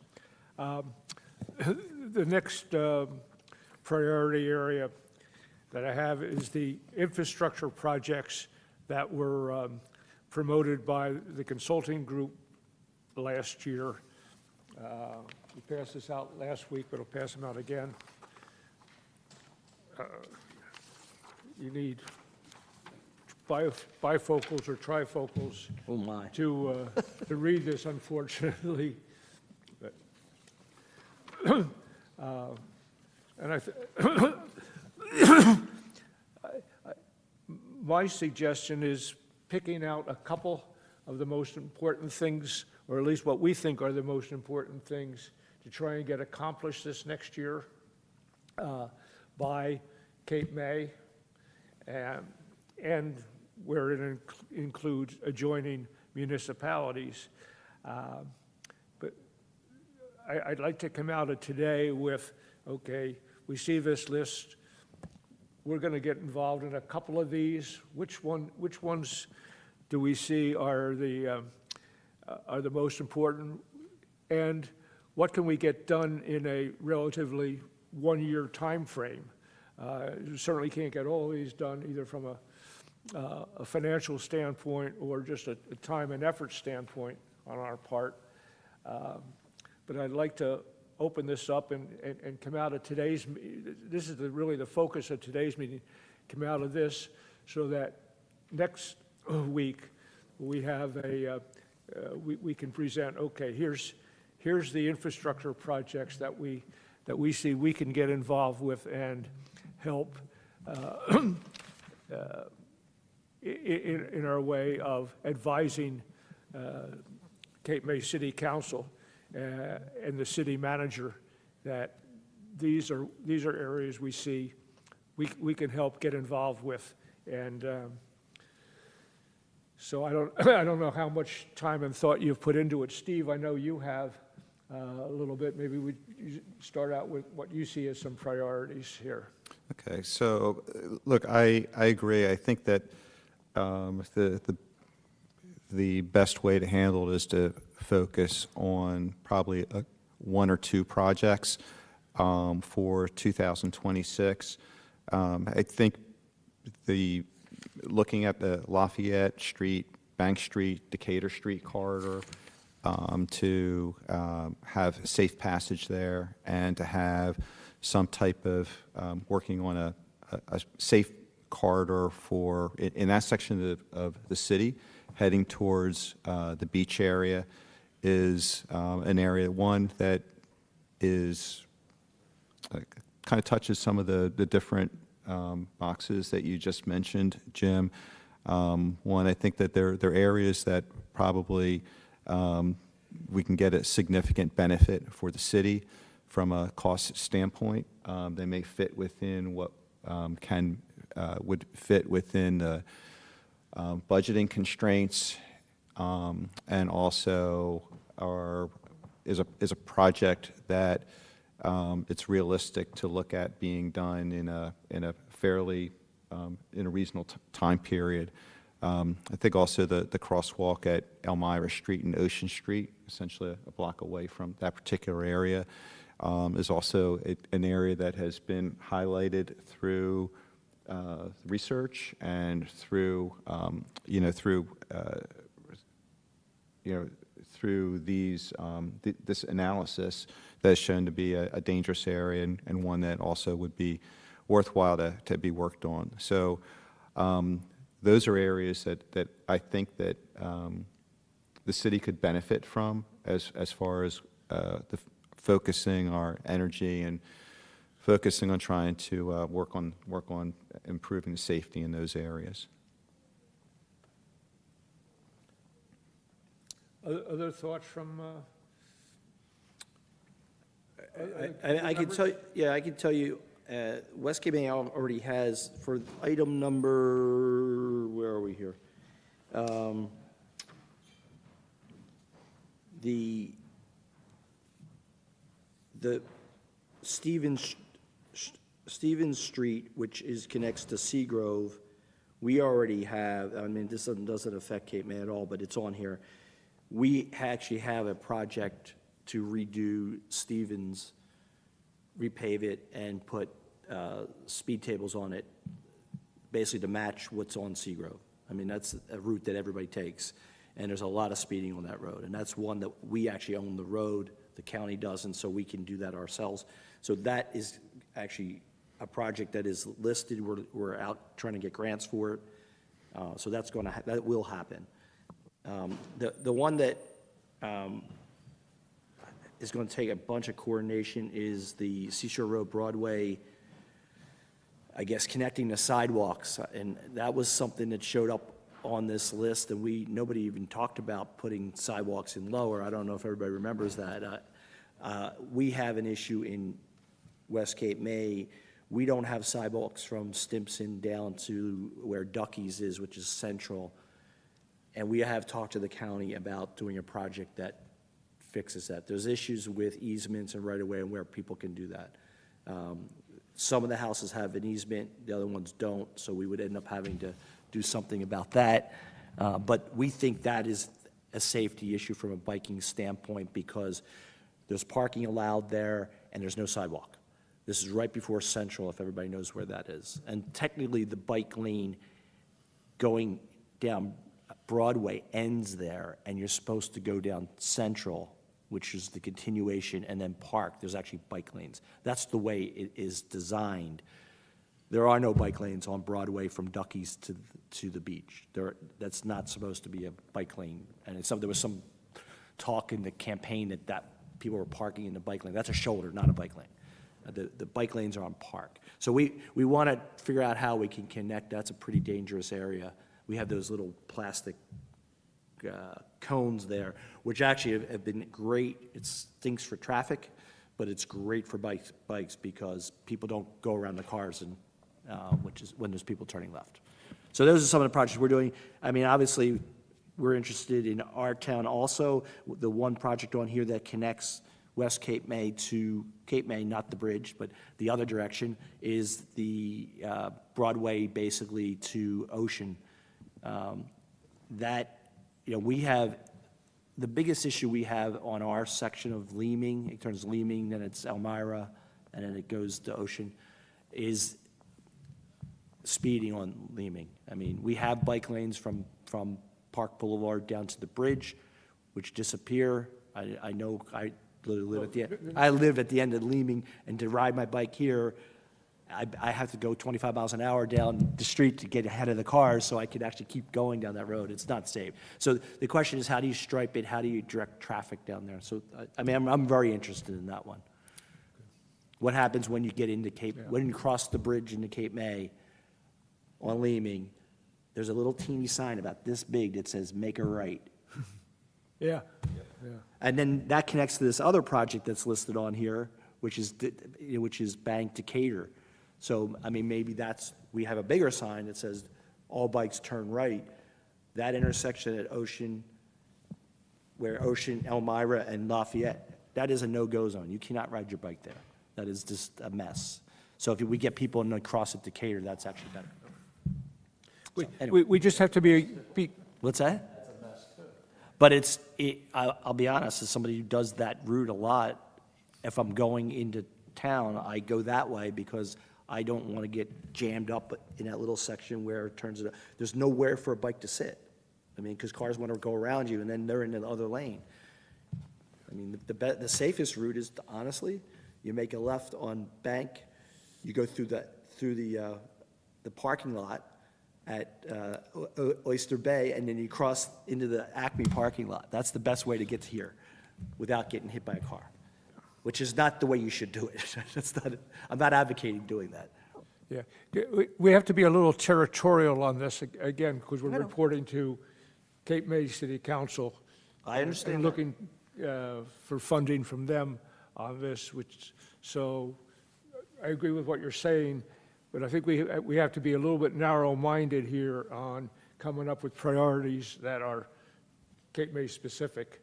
C: The next priority area that I have is the infrastructure projects that were promoted by the consulting group last year. We passed this out last week, but I'll pass them out again. You need bifocals or trifocals
F: Oh, my.
C: to read this, unfortunately. But, and my suggestion is picking out a couple of the most important things, or at least what we think are the most important things, to try and get accomplished this next year by Cape May, and where it includes adjoining municipalities. But I'd like to come out of today with, okay, we see this list, we're going to get involved in a couple of these. Which ones do we see are the most important? And what can we get done in a relatively one-year time frame? You certainly can't get all of these done either from a financial standpoint or just a time and effort standpoint on our part. But I'd like to open this up and come out of today's, this is really the focus of today's meeting, come out of this so that next week we have we can present, okay, here's the infrastructure projects that we see we can get involved with and help in our way of advising Cape May City Council and the city manager that these are areas we see we can help get involved with. And so I don't know how much time and thought you've put into it. Steve, I know you have a little bit. Maybe we start out with what you see as some priorities here.
B: Okay, so look, I agree. I think that the best way to handle it is to focus on probably one or two projects for 2026. I think looking at the Lafayette Street, Bank Street, Decatur Street corridor, to have safe passage there and to have some type of working on a safe corridor for, in that section of the city, heading towards the beach area is an area, one, that is kind of touches some of the different boxes that you just mentioned, Jim. One, I think that there are areas that probably we can get a significant benefit for the city from a cost standpoint. They may fit within what would fit within the budgeting constraints, and also is a project that it's realistic to look at being done in a fairly in a reasonable time period. I think also the crosswalk at Elmira Street and Ocean Street, essentially a block away from that particular area, is also an area that has been highlighted through research and through through these this analysis that has shown to be a dangerous area and one that also would be worthwhile to be worked on. So those are areas that I think that the city could benefit from as far as focusing our energy and focusing on trying to work on improving the safety in those areas.
C: Other thoughts from?
F: I can tell, yeah, I can tell you, West Cape May already has, for item number, where are we here? The Stevens Street, which connects to Seagrove, we already have, I mean, this doesn't affect Cape May at all, but it's on here. We actually have a project to redo Stevens, repave it, and put speed tables on it, basically to match what's on Seagrove. I mean, that's a route that everybody takes, and there's a lot of speeding on that road. And that's one that we actually own the road, the county doesn't, so we can do that ourselves. So that is actually a project that is listed. We're out trying to get grants for it. So that's that will happen. The one that is going to take a bunch of coordination is the Seashore Road Broadway, I guess, connecting the sidewalks. And that was something that showed up on this list, and nobody even talked about putting sidewalks in Lower. I don't know if everybody remembers that. We have an issue in West Cape May. We don't have sidewalks from Stimson down to where Ducky's is, which is central. And we have talked to the county about doing a project that fixes that. There's issues with easements and right-of-way and where people can do that. Some of the houses have an easement, the other ones don't, so we would end up having to do something about that. But we think that is a safety issue from a biking standpoint because there's parking allowed there and there's no sidewalk. This is right before Central, if everybody knows where that is. And technically, the bike lane going down Broadway ends there, and you're supposed to go down Central, which is the continuation, and then park. There's actually bike lanes. That's the way it is designed. There are no bike lanes on Broadway from Ducky's to the beach. That's not supposed to be a bike lane. And there was some talk in the campaign that people were parking in the bike lane. That's a shoulder, not a bike lane. The bike lanes are on Park. So we want to figure out how we can connect. That's a pretty dangerous area. We have those little plastic cones there, which actually have been great. It stinks for traffic, but it's great for bikes because people don't go around the cars, and which is when there's people turning left. So those are some of the projects we're doing. I mean, obviously, we're interested in our town also. The one project on here that connects West Cape May to Cape May, not the bridge, but the other direction, is the Broadway basically to Ocean. We have, the biggest issue we have on our section of Leeming, it turns Leeming, then it's Elmira, and then it goes to Ocean, is speeding on Leeming. I mean, we have bike lanes from Park Boulevard down to the bridge, which disappear. I know, I live at the end of Leeming, and to ride my bike here, I have to go 25 miles an hour down the street to get ahead of the cars so I can actually keep going down that road. It's not safe. So the question is, how do you stripe it? How do you direct traffic down there? So, I mean, I'm very interested in that one. What happens when you get into when you cross the bridge into Cape May on Leeming, there's a little teeny sign about this big that says, make a right.
C: Yeah.
F: And then that connects to this other project that's listed on here, which is Bank Decatur. So, I mean, maybe we have a bigger sign that says, all bikes turn right. That intersection at Ocean, where Ocean, Elmira, and Lafayette, that is a no-go zone. You cannot ride your bike there. That is just a mess. So if we get people to cross at Decatur, that's actually better. Anyway.
C: We just have to be,
F: What's that? But I'll be honest, as somebody who does that route a lot, if I'm going into town, I go that way because I don't want to get jammed up in that little section where it turns it, there's nowhere for a bike to sit. I mean, because cars want to go around you, and then they're in the other lane. I mean, the safest route is, honestly, you make a left on Bank, you go through the parking lot at Oyster Bay, and then you cross into the Acme parking lot. That's the best way to get to here without getting hit by a car, which is not the way you should do it. I'm not advocating doing that.
C: yeah. We have to be a little territorial on this, again, because we're reporting to Cape May City Council.
F: I understand
C: And
F: that.
C: looking for funding from them on this, so I agree with what you're saying, but I think we have to be a little bit narrow-minded here on coming up with priorities that are Cape May specific,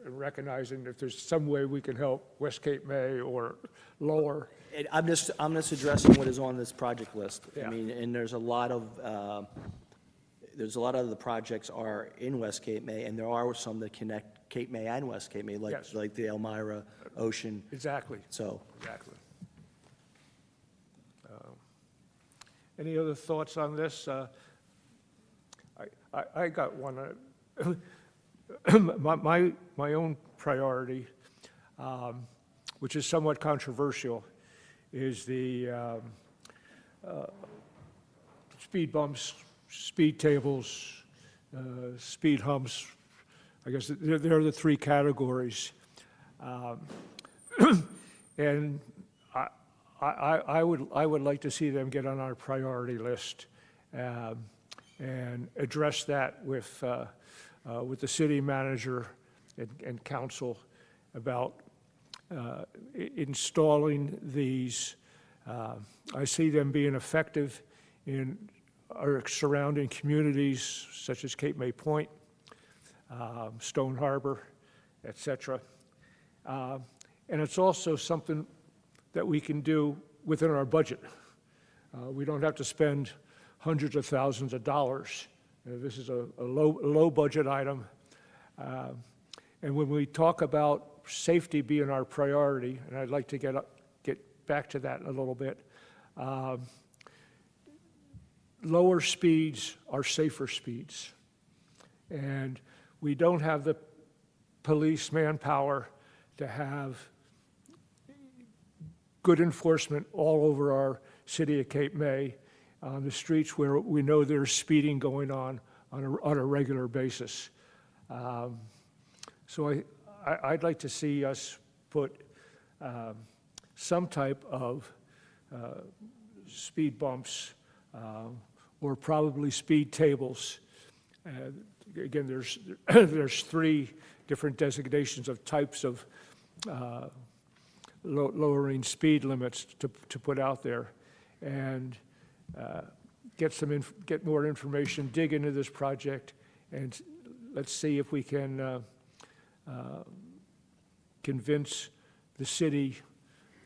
C: and recognizing that there's some way we can help West Cape May or lower.
F: I'm just addressing what is on this project list.
C: Yeah.
F: I mean, and there's a lot of the projects are in West Cape May, and there are some that connect Cape May and West Cape May,
C: Yes.
F: like the Elmira, Ocean.
C: Exactly.
F: So,
C: Exactly. Any other thoughts on this? I got one. My own priority, which is somewhat controversial, is the speed bumps, speed tables, speed humps. I guess they're the three categories. And I would like to see them get on our priority list and address that with the city manager and council about installing these. I see them being effective in our surrounding communities, such as Cape May Point, Stone Harbor, et cetera. And it's also something that we can do within our budget. We don't have to spend hundreds of thousands of dollars. This is a low budget item. And when we talk about safety being our priority, and I'd like to get back to that in a little bit. Lower speeds are safer speeds. And we don't have the police manpower to have good enforcement all over our city of Cape May on the streets where we know there's speeding going on a regular basis. So I'd like to see us put some type of speed bumps or probably speed tables. Again, there's 3 different designations of types of lowering speed limits to put out there, and get more information, dig into this project, and let's see if we can convince the city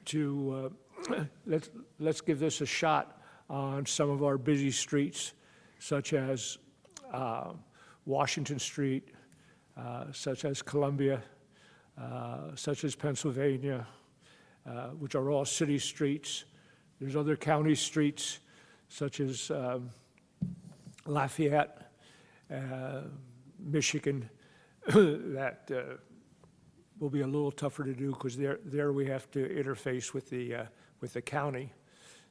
C: to let's give this a shot on some of our busy streets, such as Washington Street, such as Columbia, such as Pennsylvania, which are all city streets. There's other county streets, such as Lafayette, Michigan, that will be a little tougher to do because there we have to interface with the county.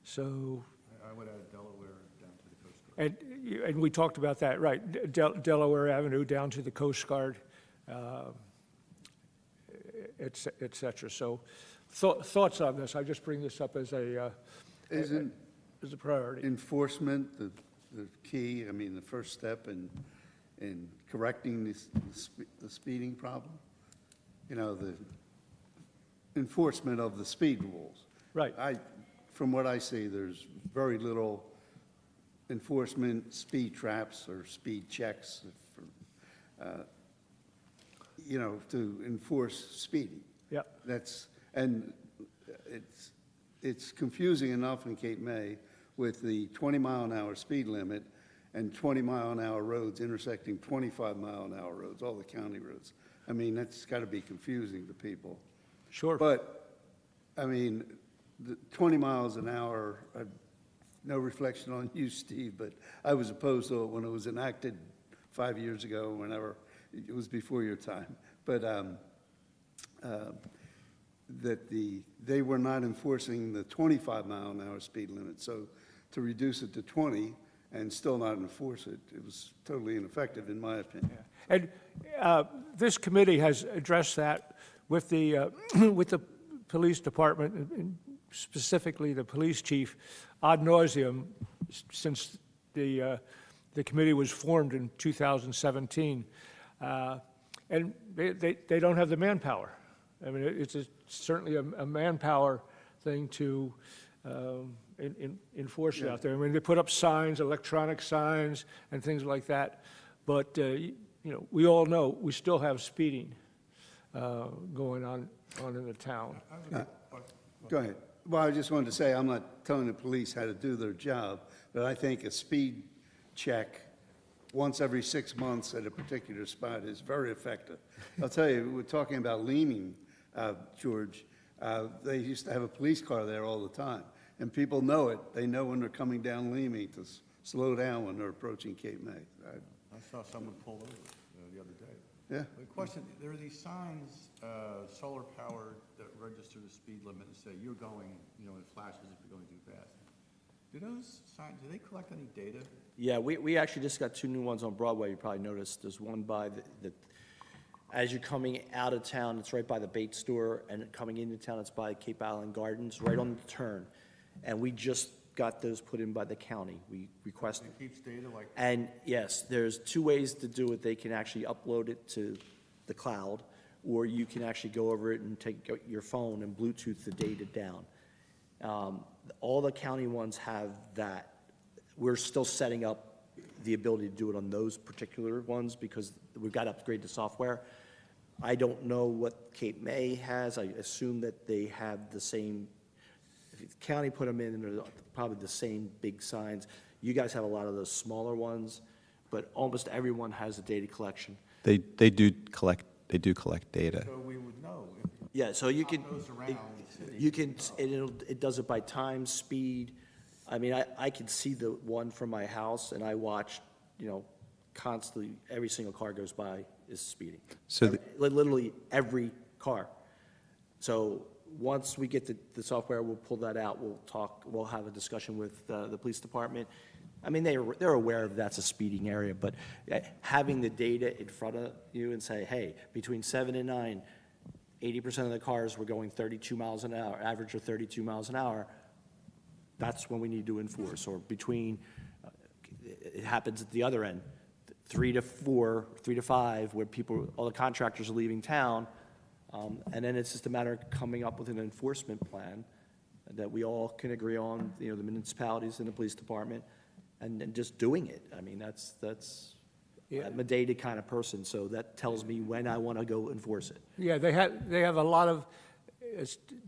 C: So.
B: I would add Delaware down to the Coast Guard.
C: And we talked about that, right? Delaware Avenue down to the Coast Guard, et cetera. So thoughts on this? I just bring this up as a priority.
G: Enforcement, the key, I mean, the first step in correcting the speeding problem? You know, the enforcement of the speed rules.
C: Right.
G: From what I see, there's very little enforcement, speed traps or speed checks, to enforce speeding.
C: Yeah.
G: And it's confusing enough in Cape May with the 20-mile-an-hour speed limit and 20-mile-an-hour roads intersecting 25-mile-an-hour roads, all the county roads. I mean, that's got to be confusing to people.
C: Sure.
G: But, I mean, the 20 miles an hour, no reflection on you, Steve, but I was opposed to it when it was enacted 5 years ago, whenever, it was before your time. But they were not enforcing the 25-mile-an-hour speed limit. So to reduce it to 20 and still not enforce it, it was totally ineffective, in my opinion.
C: And this committee has addressed that with the with the police department, and specifically the police chief, ad nauseum, since the committee was formed in 2017, and they don't have the manpower. I mean, it's certainly a manpower thing to enforce it out there. I mean, they put up signs, electronic signs, and things like that, but we all know we still have speeding going on in the town.
G: Go ahead. Well, I just wanted to say, I'm not telling the police how to do their job, but I think a speed check once every 6 months at a particular spot is very effective. I'll tell you, we're talking about Leaming, George. They used to have a police car there all the time, and people know it. They know when they're coming down Leaming to slow down when they're approaching Cape May.
A: I saw someone pull over the other day.
G: Yeah.
A: The question, there are these signs, solar powered, that register the speed limit and say, you're going, it flashes if you're going too fast. Do those signs, do they collect any data?
F: Yeah, we actually just got 2 new ones on Broadway, you probably noticed. There's one by as you're coming out of town, it's right by the bait store, and coming into town, it's by Cape Island Gardens, right on the turn. And we just got those put in by the county. We requested.
A: It keeps data like.
F: And yes, there's 2 ways to do it. They can actually upload it to the cloud, or you can actually go over it and take your phone and Bluetooth the data down. All the county ones have that. We're still setting up the ability to do it on those particular ones because we've got to upgrade the software. I don't know what Cape May has. I assume that they have the same. If the county put them in, they're probably the same big signs. You guys have a lot of those smaller ones, but almost everyone has a data collection.
B: They do collect data.
A: So we would know.
F: Yeah, so you could.
A: Goes around the city.
F: You can, it does it by time, speed. I mean, I can see the one from my house, and I watch, constantly, every single car goes by is speeding.
B: So
F: Literally every car. So once we get the software, we'll pull that out, we'll have a discussion with the police department. I mean, they're aware of that's a speeding area, but having the data in front of you and say, hey, between 7 and 9, 80% of the cars were going 32 miles an hour, average of 32 miles an hour, that's when we need to enforce. Or between, it happens at the other end, 3 to 4, 3 to 5, where all the contractors are leaving town, and then it's just a matter of coming up with an enforcement plan that we all can agree on, the municipalities and the police department, and just doing it. I mean, I'm a data kind of person, so that tells me when I want to go enforce it.
C: Yeah, they have a lot of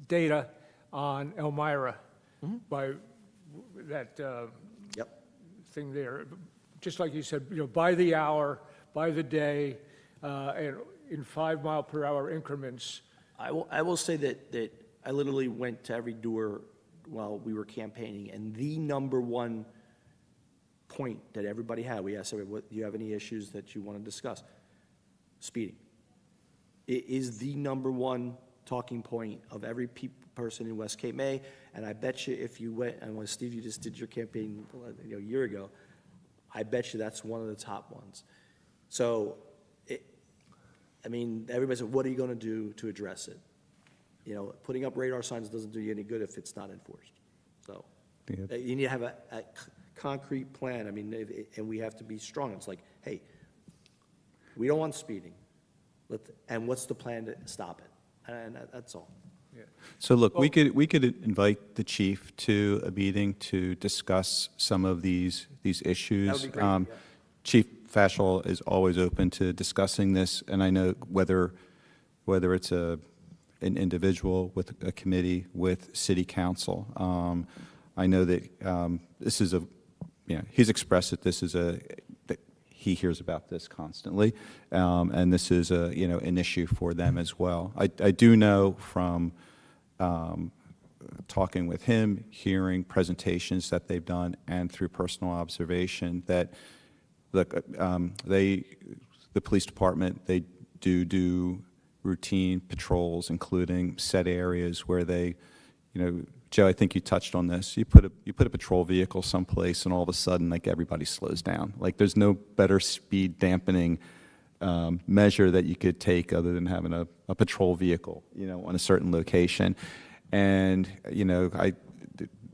C: data on Elmira by that
F: Yep.
C: thing there. Just like you said, by the hour, by the day, and in 5-mile-per-hour increments.
F: I will say that I literally went to every door while we were campaigning, and the number one point that everybody had, we asked everybody, do you have any issues that you want to discuss? Speeding. It is the number one talking point of every person in West Cape May, and I bet you if you went, and when Steve, you just did your campaign a year ago, I bet you that's one of the top ones. So, everybody said, what are you going to do to address it? Putting up radar signs doesn't do you any good if it's not enforced. So,
B: Yeah.
F: you need to have a concrete plan. And we have to be strong. It's like, hey, we don't want speeding. And what's the plan to stop it? And that's all.
B: So look, we could invite the chief to a meeting to discuss some of these issues.
F: That would be great, yeah.
B: Chief Fashel is always open to discussing this, and I know whether it's an individual with a committee with city council. I know that this is he's expressed that this is that he hears about this constantly, and this is an issue for them as well. I do know from talking with him, hearing presentations that they've done, and through personal observation that, look, the police department, they do routine patrols, including set areas where they, Joe, I think you touched on this. You put a patrol vehicle someplace, and all of a sudden, like, everybody slows down. Like, there's no better speed dampening measure that you could take other than having a patrol vehicle, on a certain location. And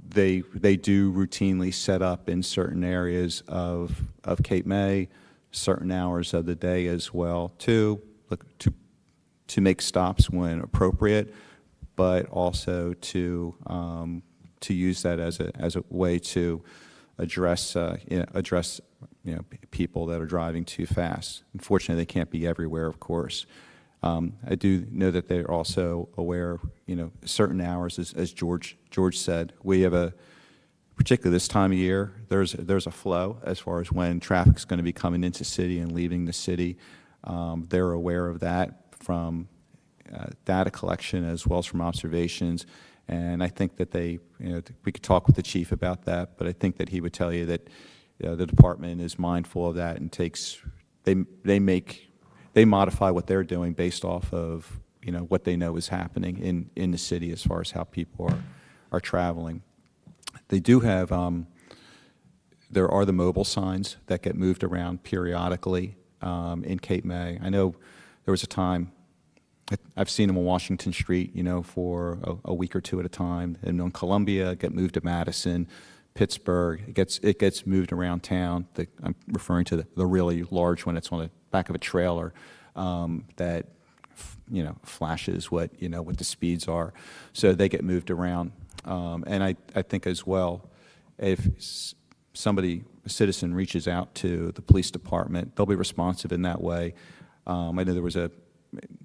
B: they do routinely set up in certain areas of Cape May, certain hours of the day as well, to make stops when appropriate, but also to use that as a way to address people that are driving too fast. Unfortunately, they can't be everywhere, of course. I do know that they're also aware, certain hours, as George said, we have particularly this time of year, there's a flow as far as when traffic's going to be coming into city and leaving the city. They're aware of that from data collection as well as from observations. And I think that we could talk with the chief about that, but I think that he would tell you that the department is mindful of that and they modify what they're doing based off of what they know is happening in the city as far as how people are traveling. They do have there are the mobile signs that get moved around periodically in Cape May. I know there was a time I've seen them on Washington Street, for a week or two at a time, and on Columbia, get moved to Madison, Pittsburgh. It gets moved around town. I'm referring to the really large one. It's on the back of a trailer that flashes what the speeds are. So they get moved around, and I think as well, if a citizen reaches out to the police department, they'll be responsive in that way. I know there was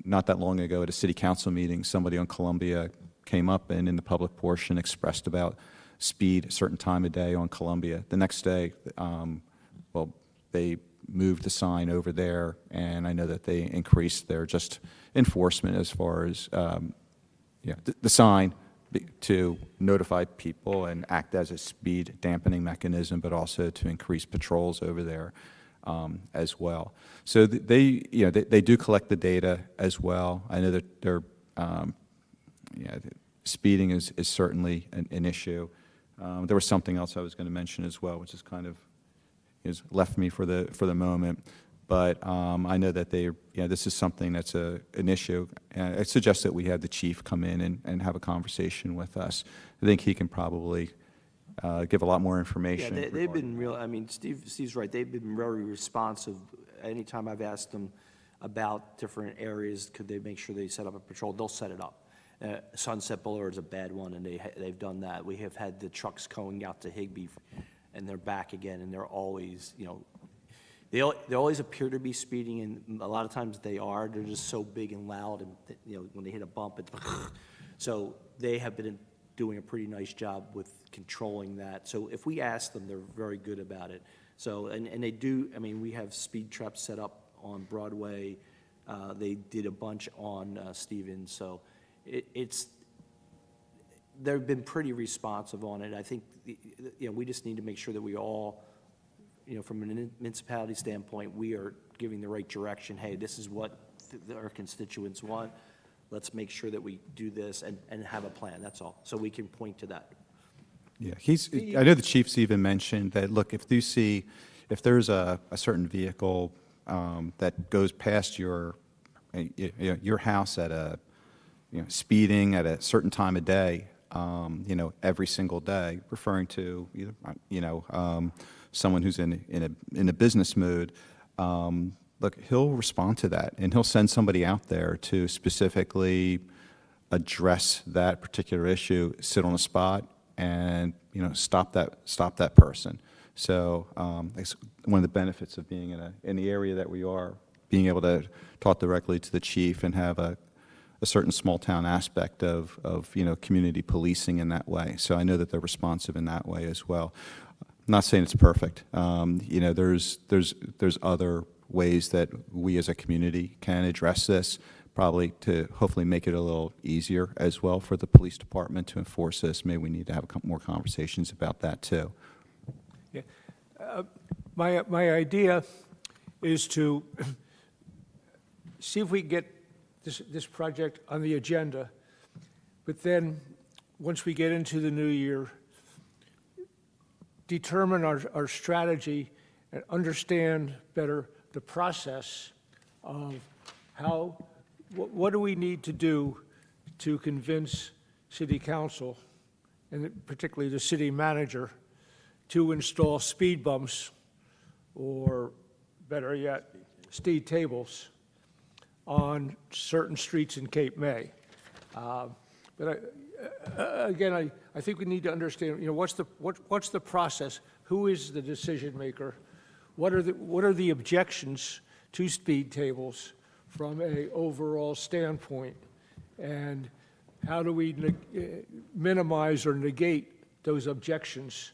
B: not that long ago at a city council meeting, somebody on Columbia came up and in the public portion expressed about speed a certain time of day on Columbia. The next day, they moved the sign over there, and I know that they increased their just enforcement as far as the sign, to notify people and act as a speed dampening mechanism, but also to increase patrols over there as well. So they do collect the data as well. I know that they're, speeding is certainly an issue. There was something else I was going to mention as well, which is kind of is left me for the moment. But I know that this is something that's an issue. I suggest that we have the chief come in and have a conversation with us. I think he can probably give a lot more
F: Yeah,
B: information.
F: they've been real, I mean, Steve's right, they've been very responsive. Anytime I've asked them about different areas, could they make sure they set up a patrol, they'll set it up. Sunset Boulevard is a bad one, and they've done that. We have had the trucks going out to Higbee, and they're back again, and they're always, they always appear to be speeding, and a lot of times they are. They're just so big and loud, and, when they hit a bump, it's so they have been doing a pretty nice job with controlling that. So if we ask them, they're very good about it. So, and they do, I mean, we have speed traps set up on Broadway. They did a bunch on Stevens, so they've been pretty responsive on it. I think, we just need to make sure that we all, from a municipality standpoint, we are giving the right direction. Hey, this is what our constituents want. Let's make sure that we do this and have a plan, that's all. So we can point to that.
B: Yeah, I know the chief's even mentioned that, look, if there's a certain vehicle that goes past your house at speeding at a certain time of day, every single day, referring to someone who's in a business mood, look, he'll respond to that, and he'll send somebody out there to specifically address that particular issue, sit on a spot, and stop that person. So it's one of the benefits of being in the area that we are, being able to talk directly to the chief and have a certain small town aspect of community policing in that way. So I know that they're responsive in that way as well. I'm not saying it's perfect. There's other ways that we as a community can address this, probably to hopefully make it a little easier as well for the police department to enforce this. Maybe we need to have a couple more conversations about that too.
C: Yeah. My idea is to see if we can get this project on the agenda, but then, once we get into the new year, determine our strategy and understand better the process of what do we need to do to convince city council, and particularly the city manager, to install speed bumps, or better yet, speed tables on certain streets in Cape May. But again, I think we need to understand, what's the process? Who is the decision maker? What are the objections to speed tables from an overall standpoint? And how do we minimize or negate those objections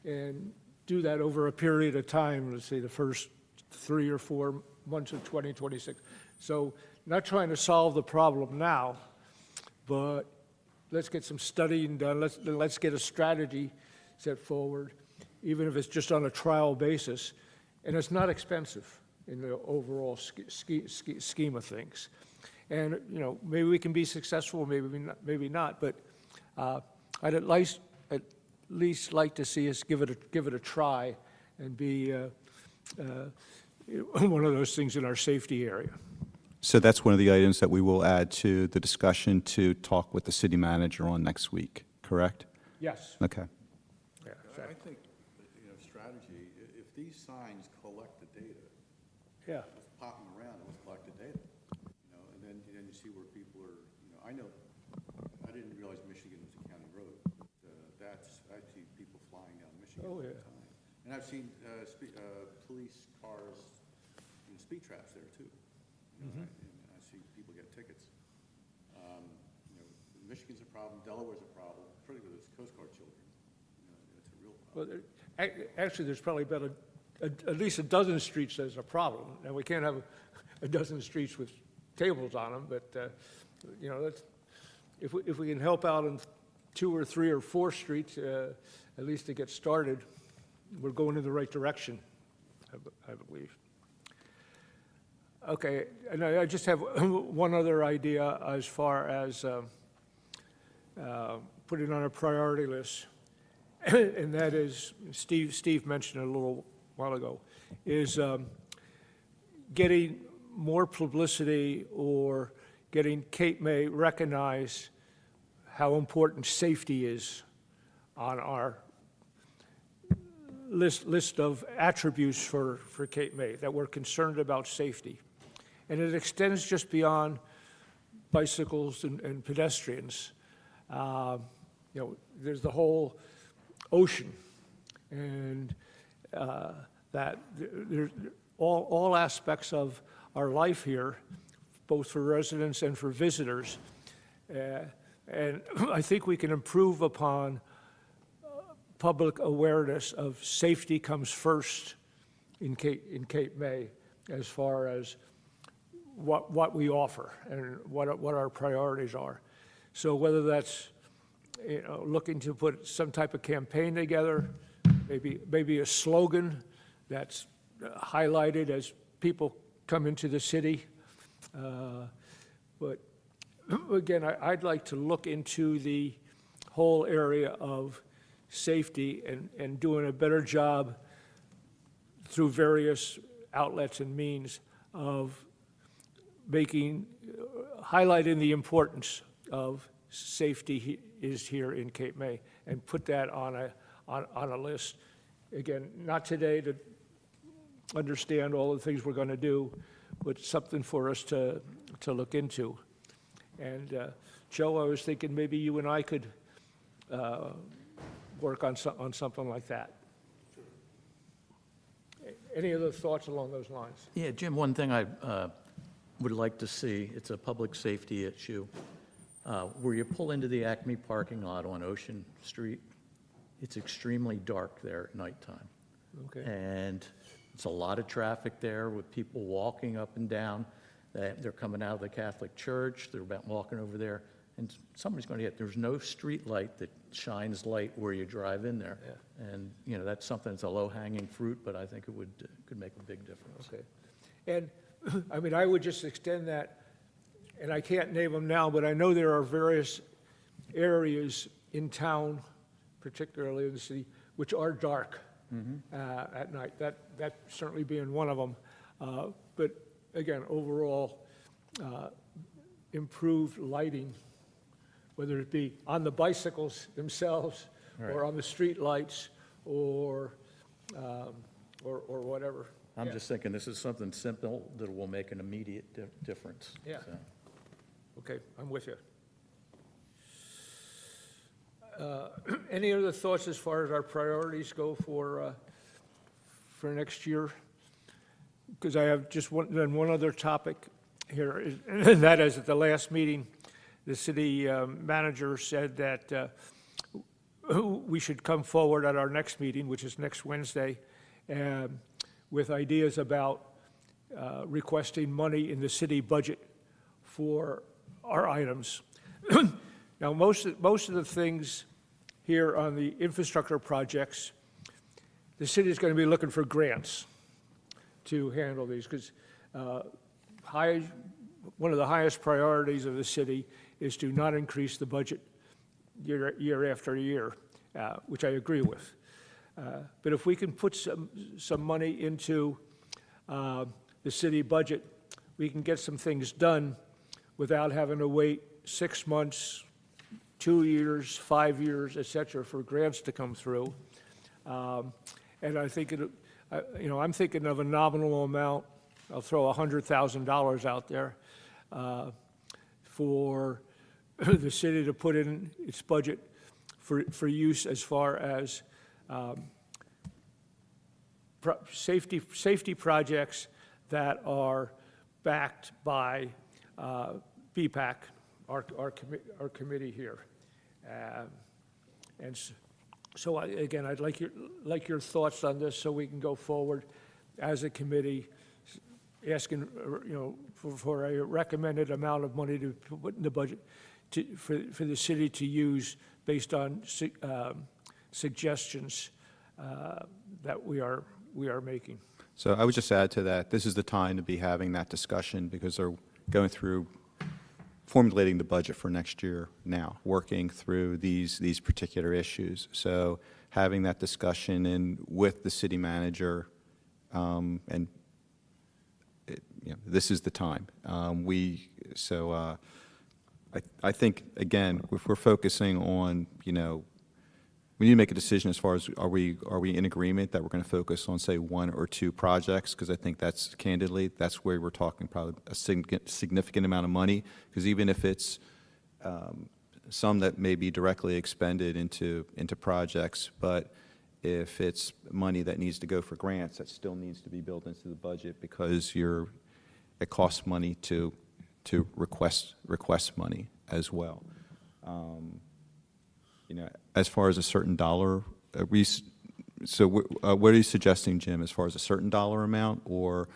C: and do that over a period of time, let's say the first 3 or 4 months of 2026? So not trying to solve the problem now, but let's get some studying done. Let's get a strategy set forward, even if it's just on a trial basis. And it's not expensive in the overall scheme of things. And, maybe we can be successful, maybe not, but I'd at least like to see us give it a try and be one of those things in our safety area.
B: So that's one of the items that we will add to the discussion to talk with the city manager on next week, correct?
C: Yes.
B: Okay.
C: Yeah,
A: I think, strategy, if these signs collect the data,
C: yeah.
A: let's pop them around and let's collect the data, and then you see where people are, I didn't realize Michigan was a county road. I see people flying down Michigan all the time. And I've seen police cars, speed traps there too. And I see people get tickets. Michigan's a problem, Delaware's a problem, particularly with Coast Guard children. It's a real problem.
C: Well, actually, there's probably about at least a dozen streets there's a problem. Now, we can't have a dozen streets with tables on them, but, if we can help out in 2 or 3 or 4 streets, at least to get started, we're going in the right direction, I believe. Okay, and I just have one other idea as far as putting on a priority list, and that is, Steve mentioned it a little while ago, is getting more publicity or getting Cape May recognize how important safety is on our list of attributes for Cape May, that we're concerned about safety. And it extends just beyond bicycles and pedestrians. There's the whole ocean, and that there's all aspects of our life here, both for residents and for visitors. And I think we can improve upon public awareness of safety comes first in Cape May, as far as what we offer and what our priorities are. So whether that's looking to put some type of campaign together, maybe a slogan that's highlighted as people come into the city. But again, I'd like to look into the whole area of safety and doing a better job through various outlets and means of highlighting the importance of safety is here in Cape May, and put that on a list. Again, not today to understand all the things we're going to do, but something for us to look into. And Joe, I was thinking maybe you and I could work on something like that. Any other thoughts along those lines?
E: Yeah, Jim, one thing I would like to see, it's a public safety issue, where you pull into the Acme parking lot on Ocean Street, it's extremely dark there at nighttime.
C: Okay.
E: And it's a lot of traffic there with people walking up and down. They're coming out of the Catholic Church, they're about walking over there, and somebody's going to there's no street light that shines light where you drive in there.
C: Yeah.
E: And, that's something that's a low-hanging fruit, but I think it could make a big difference.
C: Okay. And, I mean, I would just extend that, and I can't name them now, but I know there are various areas in town, particularly in the city, which are dark at night. That certainly being one of them. But again, overall, improved lighting, whether it be on the bicycles themselves, or on the street lights, or whatever.
E: I'm
C: Yeah.
E: just thinking this is something simple that will make an immediate difference.
C: Yeah.
E: So.
C: Okay, I'm with you. Any other thoughts as far as our priorities go for next year? Because I have just one other topic here, and that is, at the last meeting, the city manager said that we should come forward at our next meeting, which is next Wednesday, with ideas about requesting money in the city budget for our items. Now, most of the things here on the infrastructure projects, the city is going to be looking for grants to handle these, because one of the highest priorities of the city is to not increase the budget year after year, which I agree with. But if we can put some money into the city budget, we can get some things done without having to wait 6 months, 2 years, 5 years, et cetera, for grants to come through. And I think I'm thinking of a nominal amount. I'll throw $100,000 out there for the city to put in its budget for use as far as safety projects that are backed by Bapac, our committee here. And so again, I'd like your thoughts on this, so we can go forward as a committee, asking for a recommended amount of money to put in the budget for the city to use based on suggestions that we are making.
B: So I would just add to that, this is the time to be having that discussion because they're going through formulating the budget for next year now, working through these particular issues. So having that discussion with the city manager, this is the time. I think, again, if we're focusing on, we need to make a decision as far as are we in agreement that we're going to focus on, say, one or two projects? Because I think that's, candidly, that's where we're talking probably a significant amount of money. Because even if it's some that may be directly expended into projects, but if it's money that needs to go for grants, that still needs to be built into the budget because it costs money to request money as well. As far as a certain dollar, what are you suggesting, Jim, as far as a certain dollar amount, or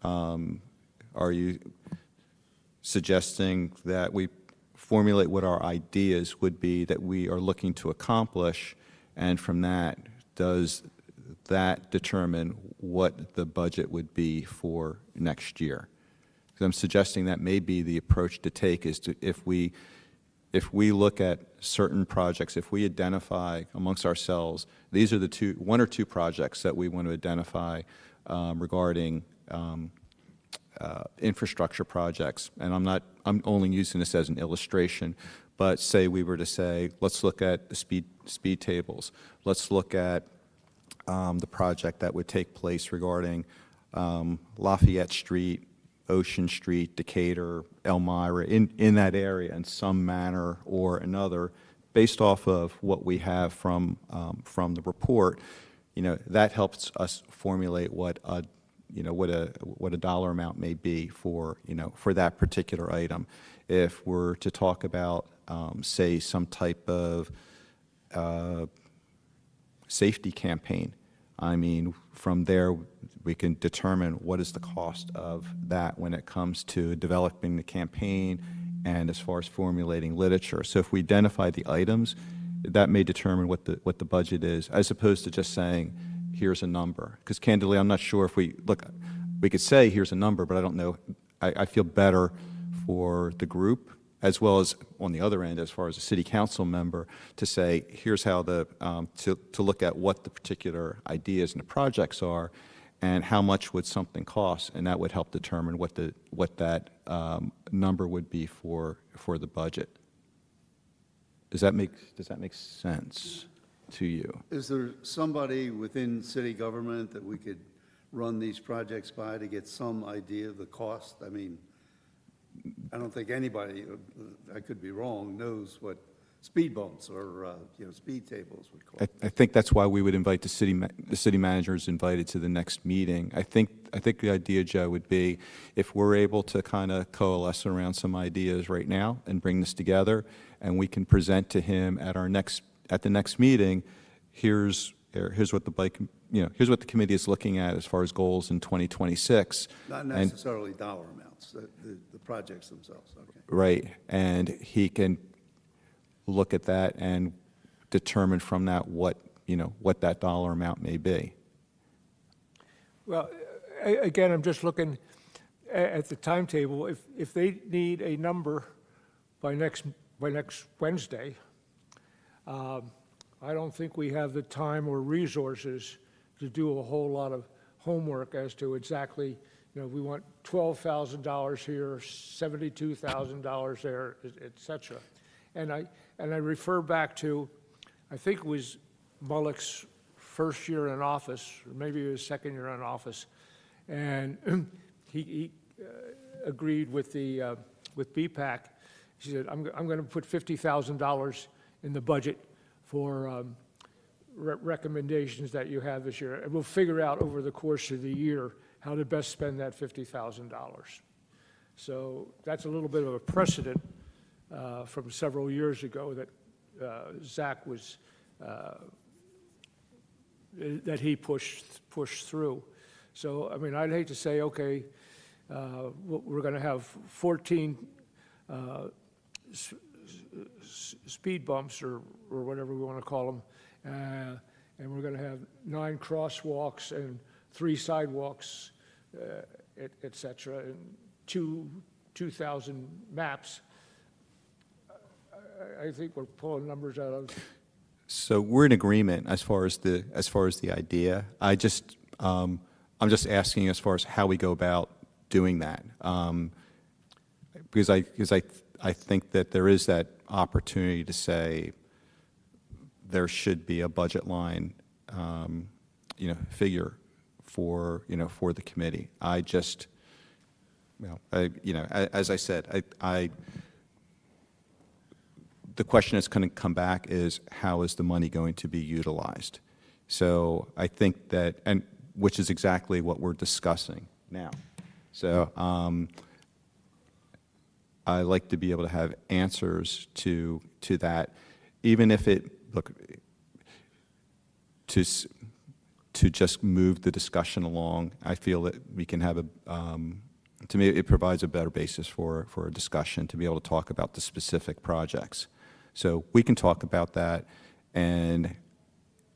B: are you suggesting that we formulate what our ideas would be that we are looking to accomplish, and from that, does that determine what the budget would be for next year? Because I'm suggesting that may be the approach to take, is to, if we look at certain projects, if we identify amongst ourselves, these are the one or two projects that we want to identify regarding infrastructure projects, and I'm only using this as an illustration, but say we were to say, let's look at the speed tables, let's look at the project that would take place regarding Lafayette Street, Ocean Street, Decatur, Elmira, in that area in some manner or another, based off of what we have from the report. That helps us formulate what a dollar amount may be for that particular item. If we're to talk about, say, some type of safety campaign, from there we can determine what is the cost of that when it comes to developing the campaign and as far as formulating literature. So if we identify the items, that may determine what the budget is, as opposed to just saying, here's a number. Because candidly, I'm not sure if we could say, here's a number, but I don't know. I feel better for the group, as well as on the other end, as far as a city council member, to say, here's how to look at what the particular ideas and the projects are, and how much would something cost, and that would help determine what that number would be for the budget. Does that make sense to you?
G: Is there somebody within city government that we could run these projects by to get some idea of the cost? I don't think anybody, I could be wrong, knows what speed bumps or, speed tables would cost.
B: I think that's why we would invite the city managers invited to the next meeting. I think the idea, Joe, would be if we're able to kind of coalesce around some ideas right now and bring this together, and we can present to him at the next meeting, here's what here's what the committee is looking at as far as goals in 2026.
G: Not necessarily dollar amounts, the projects themselves, okay.
B: Right, and he can look at that and determine from that what that dollar amount may be.
C: Well, again, I'm just looking at the timetable. If they need a number by next Wednesday, I don't think we have the time or resources to do a whole lot of homework as to exactly, we want $12,000 here, $72,000 there, et cetera. And I refer back to, I think it was Mullock's first year in office, or maybe his second year in office, and he agreed with Bapac. He said, I'm going to put $50,000 in the budget for recommendations that you have this year, and we'll figure out over the course of the year how to best spend that $50,000. So that's a little bit of a precedent from several years ago that Zach was, that he pushed through. So, I'd hate to say, okay, we're going to have 14 speed bumps or whatever we want to call them. And we're going to have 9 crosswalks and 3 sidewalks, et cetera, and 2,000 maps. I think we're pulling numbers out of.
B: So we're in agreement as far as the idea. I'm just asking as far as how we go about doing that. Because I think that there is that opportunity to say there should be a budget line, figure for the committee. I just, as I said, the question that's going to come back is how is the money going to be utilized? So I think that, and which is exactly what we're discussing now. So I like to be able to have answers to that, even if it, look, to just move the discussion along. I feel that we can have to me, it provides a better basis for a discussion to be able to talk about the specific projects. So we can talk about that, and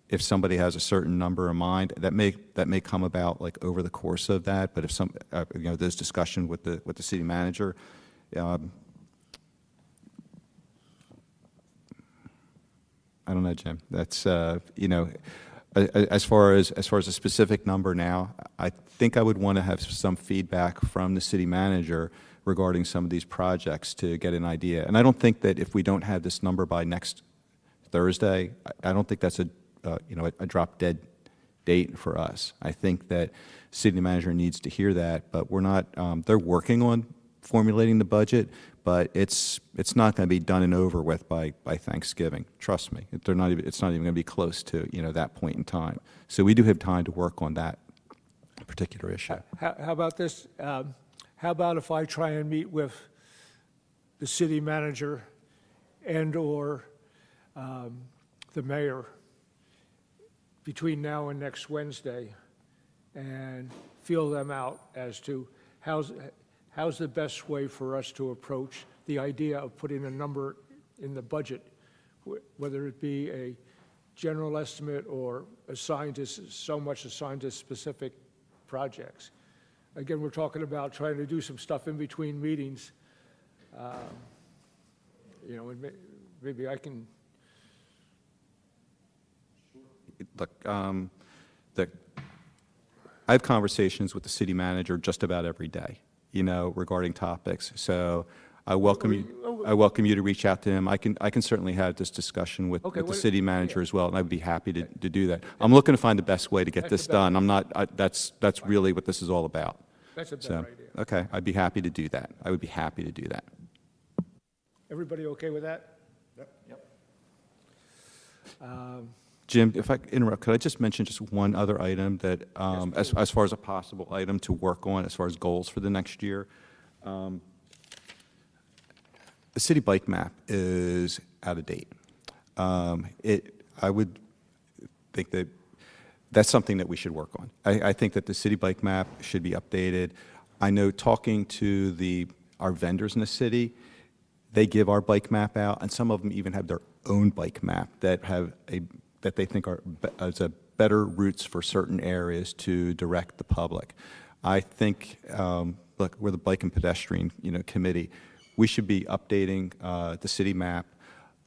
B: if somebody has a certain number in mind, that may come about like over the course of that. But if there's discussion with the city manager, I don't know, Jim. That's as far as a specific number now, I think I would want to have some feedback from the city manager regarding some of these projects to get an idea. And I don't think that if we don't have this number by next Thursday, I don't think that's a drop dead date for us. I think that city manager needs to hear that, but we're not. They're working on formulating the budget, but it's not going to be done and over with by Thanksgiving. Trust me, it's not even going to be close to that point in time. So we do have time to work on that particular issue.
C: How about this? How about if I try and meet with the city manager and/or the mayor between now and next Wednesday and feel them out as to how's the best way for us to approach the idea of putting a number in the budget, whether it be a general estimate or assigned to specific projects. Again, we're talking about trying to do some stuff in between meetings. And maybe I can.
B: Look, I have conversations with the city manager just about every day, regarding topics. So I welcome you to reach out to him. I can certainly have this discussion with the city manager as well, and I'd be happy to do that. I'm looking to find the best way to get this done. That's really what this is all about.
C: That's a better idea.
B: Okay, I'd be happy to do that. I would be happy to do that.
C: Everybody okay with that?
D: Yep.
B: Jim, if I could interrupt, could I just mention just one other item that, as far as a possible item to work on, as far as goals for the next year? The city bike map is out of date. I would think that that's something that we should work on. I think that the city bike map should be updated. I know talking to our vendors in the city, they give our bike map out, and some of them even have their own bike map that they think are better routes for certain areas to direct the public. I think, look, we're the Bike and Pedestrian Committee. We should be updating the city map.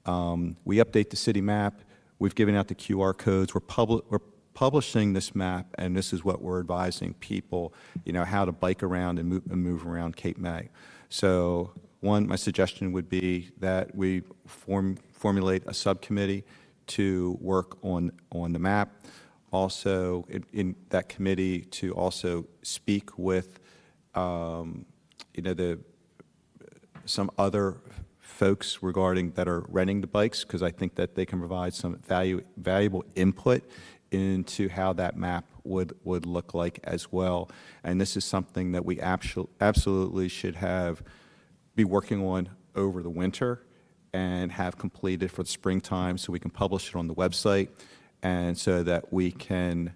B: We update the city map. We've given out the QR codes. We're publishing this map, and this is what we're advising people, how to bike around and move around Cape May. So my suggestion would be that we formulate a subcommittee to work on the map. Also, in that committee, to also speak with, some other folks regarding that are renting the bikes, because I think that they can provide some valuable input into how that map would look like as well. And this is something that we absolutely should be working on over the winter and have completed for the springtime, so we can publish it on the website, and so that we can,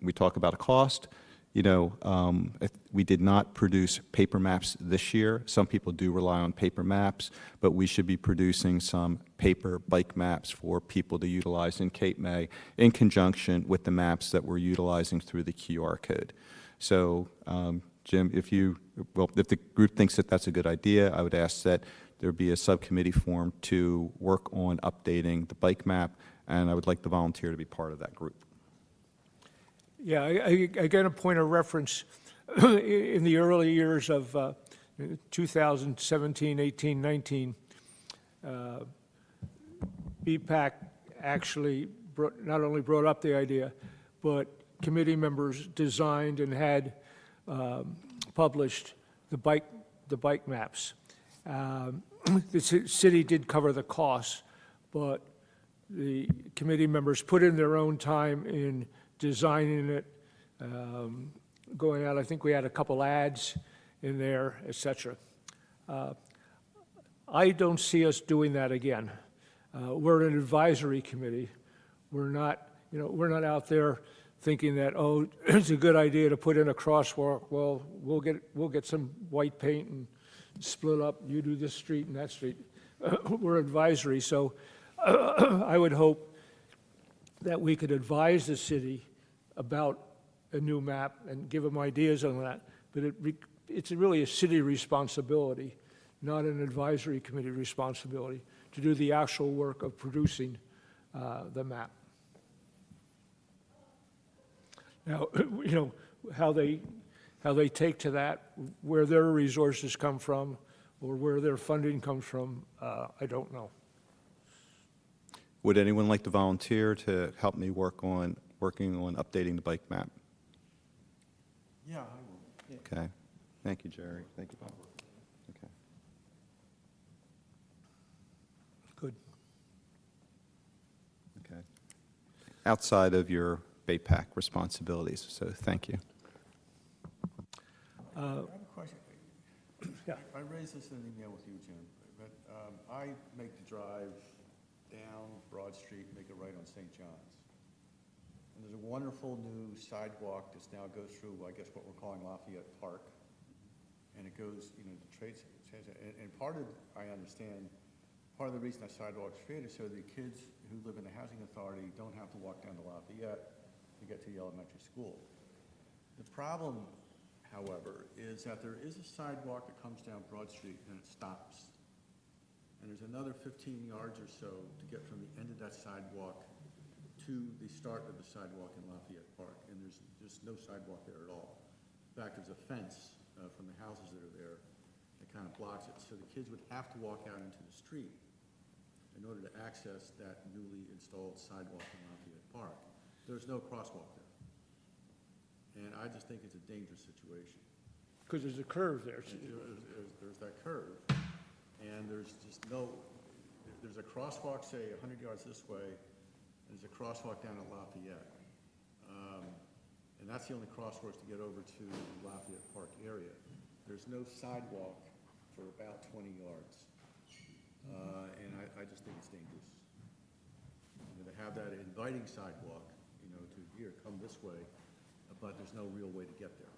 B: we talk about a cost, We did not produce paper maps this year. Some people do rely on paper maps, but we should be producing some paper bike maps for people to utilize in Cape May in conjunction with the maps that we're utilizing through the QR code. So, Jim, if the group thinks that that's a good idea, I would ask that there be a subcommittee formed to work on updating the bike map, and I would like the volunteer to be part of that group.
C: Yeah, again, a point of reference, in the early years of 2017, 18, 19, BPAC actually not only brought up the idea, but committee members designed and had published the bike maps. The city did cover the costs, but the committee members put in their own time in designing it, going out. I think we had a couple ads in there, et cetera. I don't see us doing that again. We're an advisory committee. We're not out there thinking that, oh, it's a good idea to put in a crosswalk. Well, we'll get some white paint and split up. You do this street and that street. We're advisory, so I would hope that we could advise the city about a new map and give them ideas on that. But it's really a city responsibility, not an advisory committee responsibility, to do the actual work of producing the map. Now, how they take to that, where their resources come from, or where their funding comes from, I don't know.
B: Would anyone like to volunteer to help me working on updating the bike map?
A: Yeah, I will.
B: Okay. Thank you, Jerry. Thank you, Bob. Okay.
C: Good.
B: Okay. Outside of your Bapac responsibilities, so thank you.
A: I have a question.
C: Yeah.
A: I raised this in an email with you, Jim, but I make the drive down Broad Street, make a right on St. John's. And there's a wonderful new sidewalk that now goes through, I guess, what we're calling Lafayette Park. And it goes, the trades, and part of, I understand, part of the reason that sidewalk's created is so the kids who live in the housing authority don't have to walk down to Lafayette to get to the elementary school. The problem, however, is that there is a sidewalk that comes down Broad Street and it stops. And there's another 15 yards or so to get from the end of that sidewalk to the start of the sidewalk in Lafayette Park. And there's just no sidewalk there at all. In fact, there's a fence from the houses that are there that kind of blocks it. So the kids would have to walk out into the street in order to access that newly installed sidewalk in Lafayette Park. There's no crosswalk there. And I just think it's a dangerous situation.
C: Because there's a curve there.
A: There's that curve. And there's just there's a crosswalk, say, 100 yards this way, and there's a crosswalk down at Lafayette. And that's the only crosswalks to get over to the Lafayette Park area. There's no sidewalk for about 20 yards. And I just think it's dangerous. To have that inviting sidewalk, to here, come this way, but there's no real way to get there.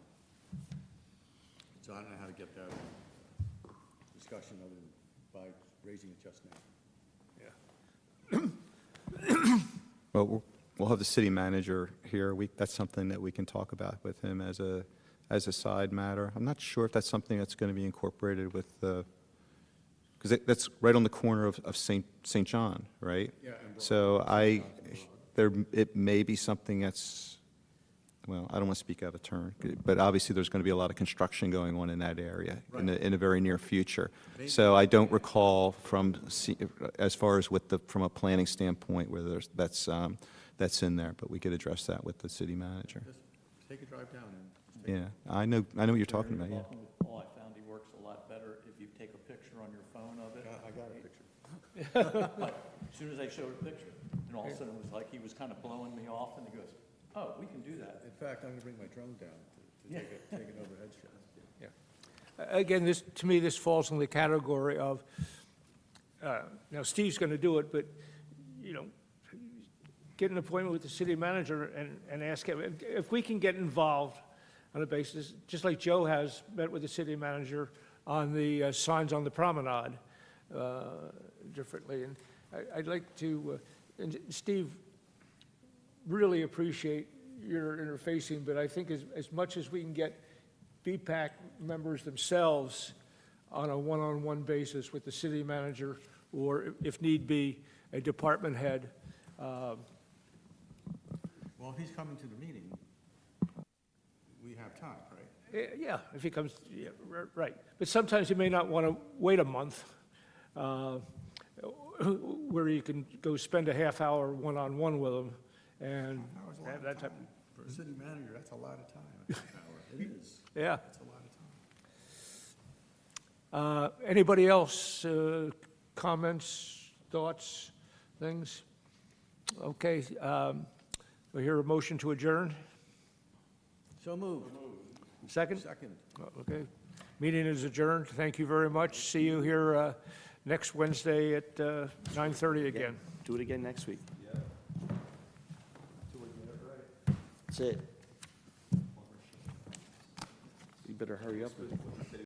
A: So I don't know how to get that discussion other than by raising it just now.
B: Well, we'll have the city manager here. That's something that we can talk about with him as a side matter. I'm not sure if that's something that's going to be incorporated with the, because that's right on the corner of St. John, right?
A: Yeah. And
B: So it may be something that's, well, I don't want to speak out of turn, but obviously there's going to be a lot of construction going on in that area in the very near future. So I don't recall as far as from a planning standpoint where that's in there, but we could address that with the city manager.
A: Just take a drive down and.
B: Yeah, I know what you're talking about, yeah.
E: Talking with Paul, I found he works a lot better if you take a picture on your phone of it.
A: I got a picture.
E: But as soon as I showed a picture, and all of a sudden it was like he was kind of blowing me off, and he goes, oh, we can do that.
A: In fact, I'm gonna bring my drone down to take an overhead shot.
C: Again, to me, this falls in the category of, now Steve's going to do it, but, get an appointment with the city manager and ask him. If we can get involved, on a basis, just like Joe has met with the city manager on the signs on the promenade differently. And I'd like to, and Steve, really appreciate your interfacing, but I think as much as we can get BPAC members themselves on a one-on-one basis with the city manager, or if need be, a department head,
A: Well, if he's coming to the meeting, we have time, right?
C: yeah, if he comes, yeah, right. But sometimes you may not want to wait a month, where you can go spend a half hour one-on-one with them and
A: Hour's a lot
C: have
A: of
C: that type.
A: time. For a city manager, that's a lot of time, a half hour. It is.
C: Yeah.
A: That's a lot of time.
C: Anybody else, comments, thoughts, things? Okay, we hear a motion to adjourn.
A: So moved.
C: Second?
A: Second.
C: Okay. Meeting is adjourned. Thank you very much. See you here next Wednesday at 9:30 again.
F: Do it again next week. That's it. You better hurry up.